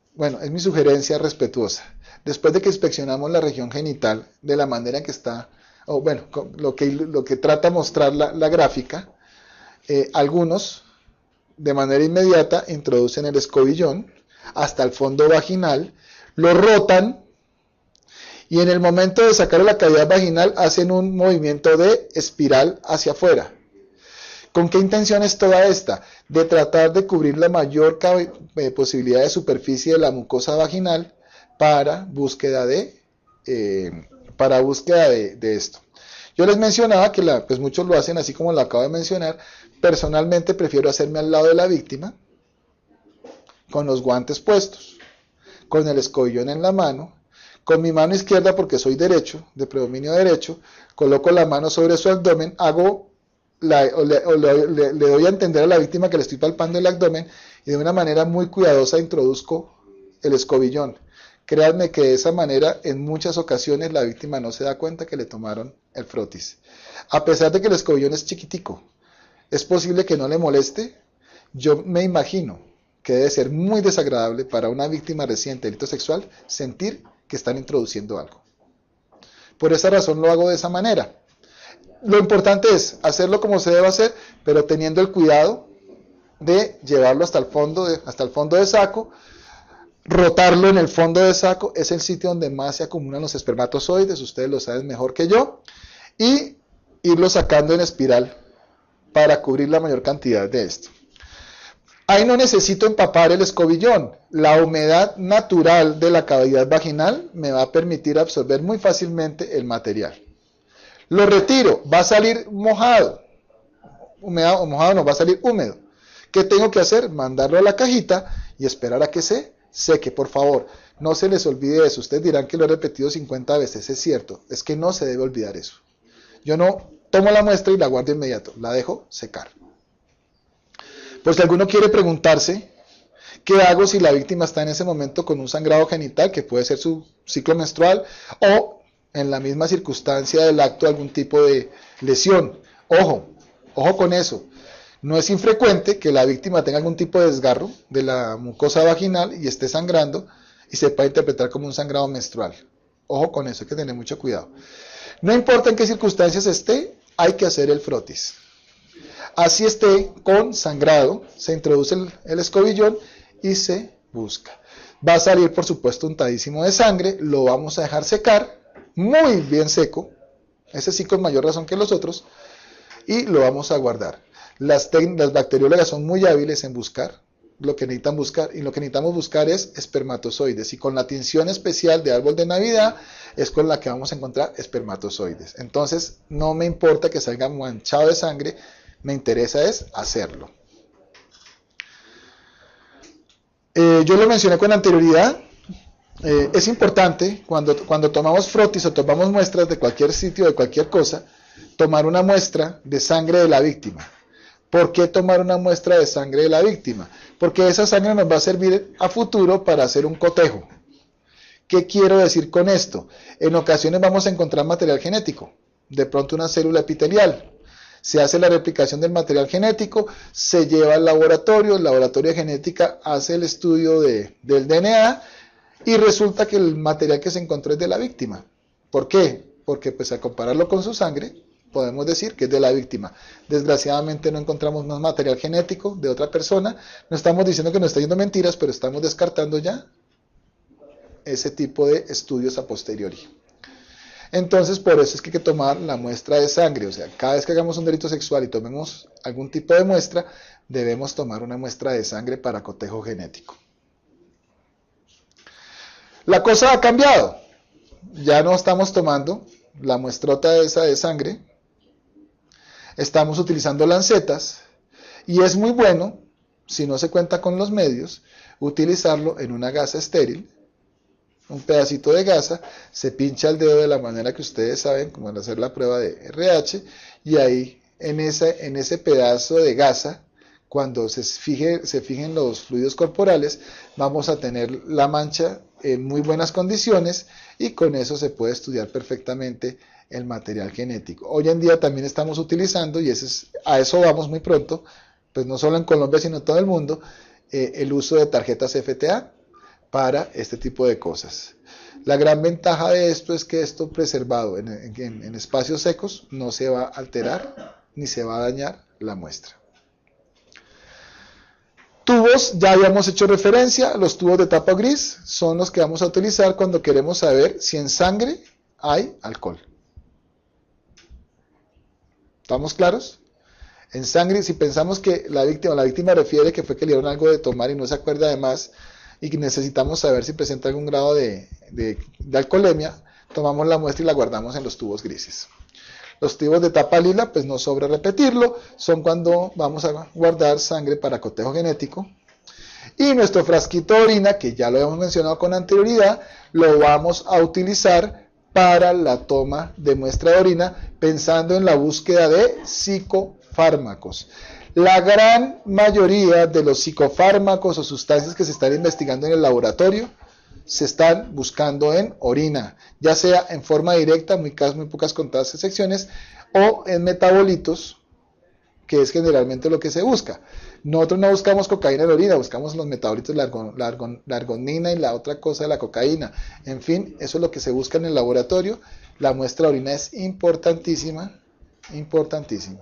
es mi sugerencia respetuosa. Después de que inspeccionamos la región genital de la manera en que está, lo que trata de mostrar la gráfica, algunos de manera inmediata introducen el escobillón hasta el fondo vaginal, lo rotan y en el momento de sacar la cavidad vaginal hacen un movimiento de espiral hacia afuera. ¿Con qué intención es toda esta? De tratar de cubrir la mayor posibilidad de superficie de la mucosa vaginal para búsqueda de esto. Yo les mencionaba que pues muchos lo hacen así como lo acabo de mencionar. Personalmente prefiero hacerme al lado de la víctima, con los guantes puestos, con el escobillón en la mano, con mi mano izquierda porque soy derecho, de predominio derecho, coloco la mano sobre su abdomen, le doy a entender a la víctima que le estoy palpando el abdomen y de una manera muy cuidadosa introduzco el escobillón. Créanme que de esa manera en muchas ocasiones la víctima no se da cuenta que le tomaron el frotis. A pesar de que el escobillón es chiquitico, es posible que no le moleste. Yo me imagino que debe ser muy desagradable para una víctima reciente de delito sexual sentir que están introduciendo algo. Por esa razón lo hago de esa manera. Lo importante es hacerlo como se debe hacer, pero teniendo el cuidado de llevarlo hasta el fondo de saco, rotarlo en el fondo de saco, es el sitio donde más se acumulan los espermatozoides, ustedes lo saben mejor que yo, y irlo sacando en espiral para cubrir la mayor cantidad de esto. Ahí no necesito empapar el escobillón, la humedad natural de la cavidad vaginal me va a permitir absorber muy fácilmente el material. Lo retiro, va a salir mojado, mojado no, va a salir húmedo. ¿Qué tengo que hacer? Mandarlo a la cajita y esperar a que se seque, por favor. No se les olvide eso. Ustedes dirán que lo he repetido 50 veces, es cierto, es que no se debe olvidar eso. Yo no tomo la muestra y la guardo inmediato, la dejo secar. Pues si alguno quiere preguntarse, ¿qué hago si la víctima está en ese momento con un sangrado genital, que puede ser su ciclo menstrual, o en la misma circunstancia del acto algún tipo de lesión? Ojo con eso. No es infrecuente que la víctima tenga algún tipo de desgarro de la mucosa vaginal y esté sangrando y se puede interpretar como un sangrado menstrual. Ojo con eso, hay que tener mucho cuidado. No importa en qué circunstancias esté, hay que hacer el frotis. Así esté con sangrado, se introduce el escobillón y se busca. Va a salir, por supuesto, untadísimo de sangre, lo vamos a dejar secar, muy bien seco, ese sí con mayor razón que los otros, y lo vamos a guardar. Las bacteriólogas son muy hábiles en buscar lo que necesitan buscar, y lo que necesitamos buscar es espermatozoides, y con la tinción especial de árbol de Navidad es con la que vamos a encontrar espermatozoides. Entonces no me importa que salga manchado de sangre, me interesa es hacerlo. Yo lo mencioné con anterioridad, es importante cuando tomamos frotis o tomamos muestras de cualquier sitio, de cualquier cosa, tomar una muestra de sangre de la víctima. ¿Por qué tomar una muestra de sangre de la víctima? Porque esa sangre nos va a servir a futuro para hacer un cotejo. ¿Qué quiero decir con esto? En ocasiones vamos a encontrar material genético, de pronto una célula epitelial. Se hace la replicación del material genético, se lleva al laboratorio, el laboratorio de genética hace el estudio del DNA y resulta que el material que se encontró es de la víctima. ¿Por qué? Porque pues al compararlo con su sangre, podemos decir que es de la víctima. Desgraciadamente no encontramos más material genético de otra persona. No estamos diciendo que nos está yendo mentiras, pero estamos descartando ya ese tipo de estudios a posteriori. Entonces, por eso es que hay que tomar la muestra de sangre. O sea, cada vez que hagamos un delito sexual y tomemos algún tipo de muestra, debemos tomar una muestra de sangre para cotejo genético. La cosa ha cambiado. Ya no estamos tomando la muestrota esa de sangre. Estamos utilizando lancetas. Y es muy bueno, si no se cuenta con los medios, utilizarlo en una gasa estéril. Un pedacito de gasa, se pincha el dedo de la manera que ustedes saben, como al hacer la prueba de RH, y ahí en ese pedazo de gasa, cuando se fijen los fluidos corporales, vamos a tener la mancha en muy buenas condiciones y con eso se puede estudiar perfectamente el material genético. Hoy en día también estamos utilizando, y a eso vamos muy pronto, pues no solo en Colombia sino en todo el mundo, el uso de tarjetas FTA, para este tipo de cosas. La gran ventaja de esto es que esto preservado en espacios secos no se va a alterar ni se va a dañar la muestra. Tubos, ya habíamos hecho referencia, los tubos de tapa gris son los que vamos a utilizar cuando queremos saber si en sangre hay alcohol. ¿Estamos claros? En sangre, si pensamos que la víctima refiere que fue que le dieron algo de tomar y no se acuerda de más, y que necesitamos saber si presenta algún grado de alcoholemia, tomamos la muestra y la guardamos en los tubos grises. Los tubos de tapa lila, pues no sobra repetirlo, son cuando vamos a guardar sangre para cotejo genético. Y nuestro frasquito de orina, que ya lo hemos mencionado con anterioridad, lo vamos a utilizar para la toma de muestra de orina, pensando en la búsqueda de psicofármacos. La gran mayoría de los psicofármacos o sustancias que se están investigando en el laboratorio se están buscando en orina, ya sea en forma directa, muy pocas contadas excepciones, o en metabolitos, que es generalmente lo que se busca. Nosotros no buscamos cocaína en orina, buscamos los metabolitos, la argonina y la otra cosa de la cocaína. En fin, eso es lo que se busca en el laboratorio. La muestra de orina es importantísima, importantísima.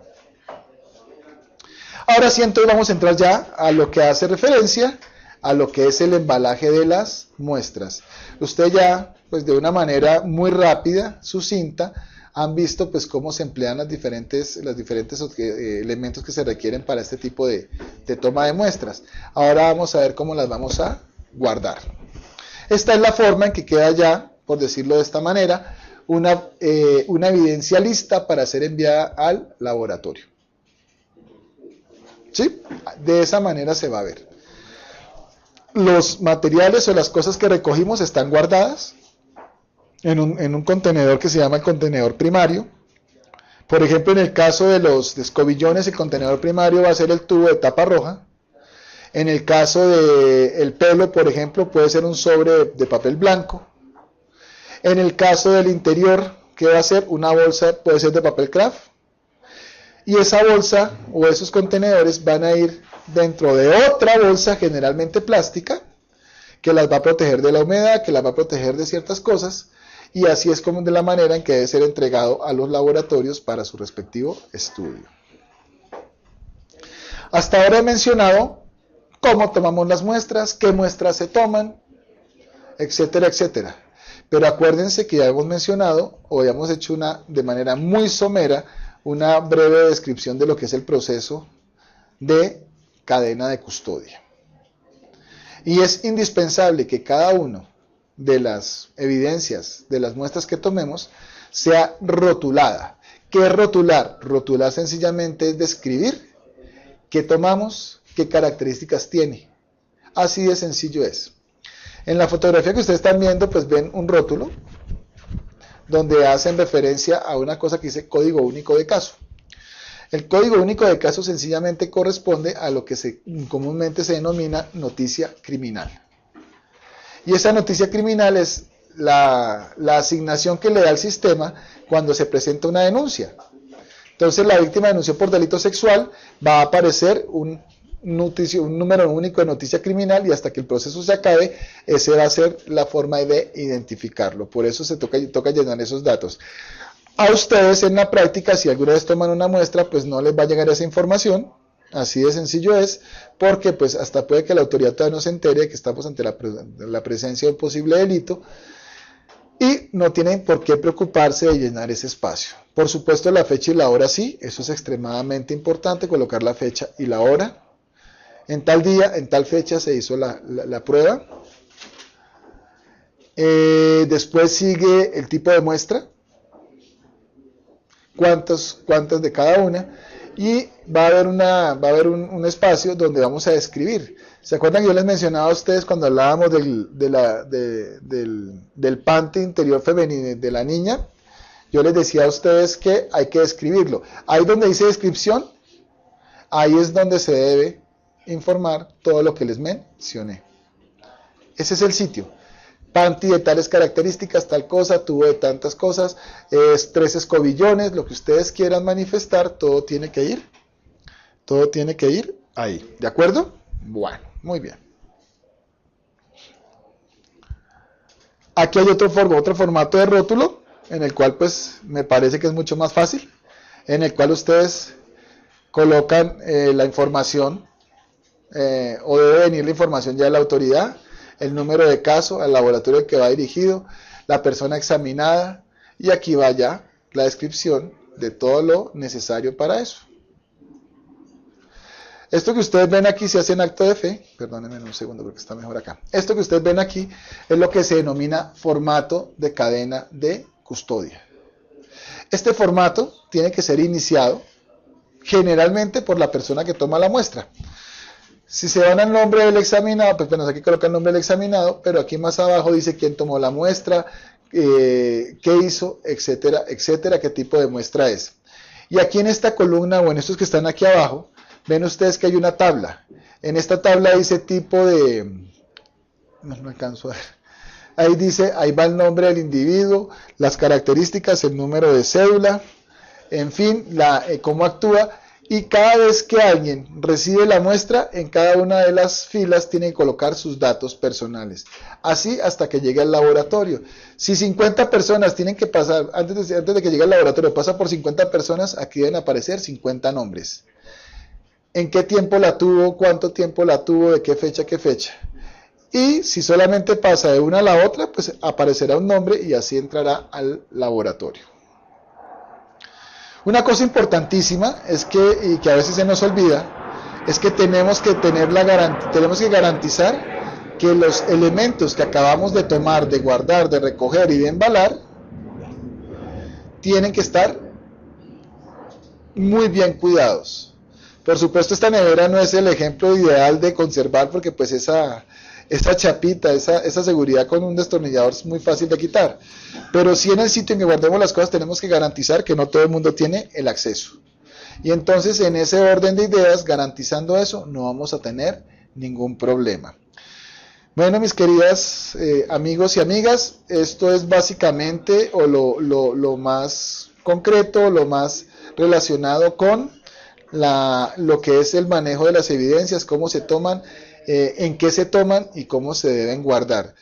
Ahora sí, entonces vamos a entrar ya a lo que hace referencia a lo que es el embalaje de las muestras. Usted ya, pues de una manera muy rápida, sucinta, han visto pues cómo se emplean los diferentes elementos que se requieren para este tipo de toma de muestras. Ahora vamos a ver cómo las vamos a guardar. Esta es la forma en que queda ya, por decirlo de esta manera, una evidencia lista para ser enviada al laboratorio. ¿Sí? De esa manera se va a ver. Los materiales o las cosas que recogimos están guardadas en un contenedor que se llama el contenedor primario. Por ejemplo, en el caso de los escobillones, el contenedor primario va a ser el tubo de tapa roja. En el caso del pelo, por ejemplo, puede ser un sobre de papel blanco. En el caso del interior, ¿qué va a ser? Una bolsa, puede ser de papel craft. Y esa bolsa o esos contenedores van a ir dentro de otra bolsa, generalmente plástica, que las va a proteger de la humedad, que las va a proteger de ciertas cosas. Y así es como de la manera en que debe ser entregado a los laboratorios para su respectivo estudio. Hasta ahora he mencionado cómo tomamos las muestras, qué muestras se toman, etcétera, etcétera. Pero acuérdense que ya hemos mencionado, o ya hemos hecho de manera muy somera, una breve descripción de lo que es el proceso de cadena de custodia. Y es indispensable que cada uno de las evidencias, de las muestras que tomemos, sea rotulada. ¿Qué es rotular? Rotular sencillamente es describir qué tomamos, qué características tiene. Así de sencillo es. En la fotografía que ustedes están viendo, pues ven un rótulo donde hacen referencia a una cosa que dice código único de caso. El código único de caso sencillamente corresponde a lo que comúnmente se denomina noticia criminal. Y esa noticia criminal es la asignación que le da el sistema cuando se presenta una denuncia. Entonces la víctima denunció por delito sexual, va a aparecer un número único de noticia criminal y hasta que el proceso se acabe, esa va a ser la forma de identificarlo. Por eso se toca llenar esos datos. A ustedes en la práctica, si alguna vez toman una muestra, pues no les va a llegar esa información. Así de sencillo es, porque pues hasta puede que la autoridad todavía no se entere de que estamos ante la presencia de un posible delito y no tienen por qué preocuparse de llenar ese espacio. Por supuesto, la fecha y la hora sí, eso es extremadamente importante, colocar la fecha y la hora. En tal día, en tal fecha se hizo la prueba. Después sigue el tipo de muestra, cuántas de cada una. Y va a haber un espacio donde vamos a describir. ¿Se acuerdan que yo les mencionaba a ustedes cuando hablábamos del panty interior femenino de la niña? Yo les decía a ustedes que hay que describirlo. Ahí donde dice descripción, ahí es donde se debe informar todo lo que les mencioné. Ese es el sitio. Panty de tales características, tal cosa, tubo de tantas cosas, 3 escobillones, lo que ustedes quieran manifestar, todo tiene que ir ahí, ¿de acuerdo? Bueno, muy bien. Aquí hay otro formato de rótulo, en el cual pues me parece que es mucho más fácil, en el cual ustedes colocan la información, o debe venir la información ya de la autoridad, el número de caso, al laboratorio al que va dirigido, la persona examinada, y aquí va ya la descripción de todo lo necesario para eso. Esto que ustedes ven aquí se hace en acto de fe, perdónenme un segundo porque está mejor acá. Esto que ustedes ven aquí es lo que se denomina formato de cadena de custodia. Este formato tiene que ser iniciado generalmente por la persona que toma la muestra. Si se van al nombre del examinado, pues bueno, aquí coloca el nombre del examinado, pero aquí más abajo dice quién tomó la muestra, qué hizo, etcétera, etcétera, qué tipo de muestra es. Y aquí en esta columna, o en estos que están aquí abajo, ven ustedes que hay una tabla. En esta tabla dice tipo de... No alcanzo a ver. Ahí dice, ahí va el nombre del individuo, las características, el número de cédula, en fin, cómo actúa. Y cada vez que alguien recibe la muestra, en cada una de las filas tiene que colocar sus datos personales. Así hasta que llegue al laboratorio. Si 50 personas tienen que pasar, antes de que llegue al laboratorio, pasa por 50 personas, aquí deben aparecer 50 nombres. ¿En qué tiempo la tuvo? ¿Cuánto tiempo la tuvo? ¿De qué fecha? ¿Qué fecha? Y si solamente pasa de una a la otra, pues aparecerá un nombre y así entrará al laboratorio. Una cosa importantísima es que a veces se nos olvida, es que tenemos que garantizar que los elementos que acabamos de tomar, de guardar, de recoger y de embalar, tienen que estar muy bien cuidados. Por supuesto, esta nevera no es el ejemplo ideal de conservar porque pues esa chapita, esa seguridad con un destornillador es muy fácil de quitar. Pero sí en el sitio en que guardemos las cosas tenemos que garantizar que no todo el mundo tiene el acceso. Y entonces en ese orden de ideas, garantizando eso, no vamos a tener ningún problema. Bueno, mis queridas amigos y amigas, esto es básicamente o lo más concreto, lo más relacionado con lo que es el manejo de las evidencias, cómo se toman, en qué se toman y cómo se deben guardar.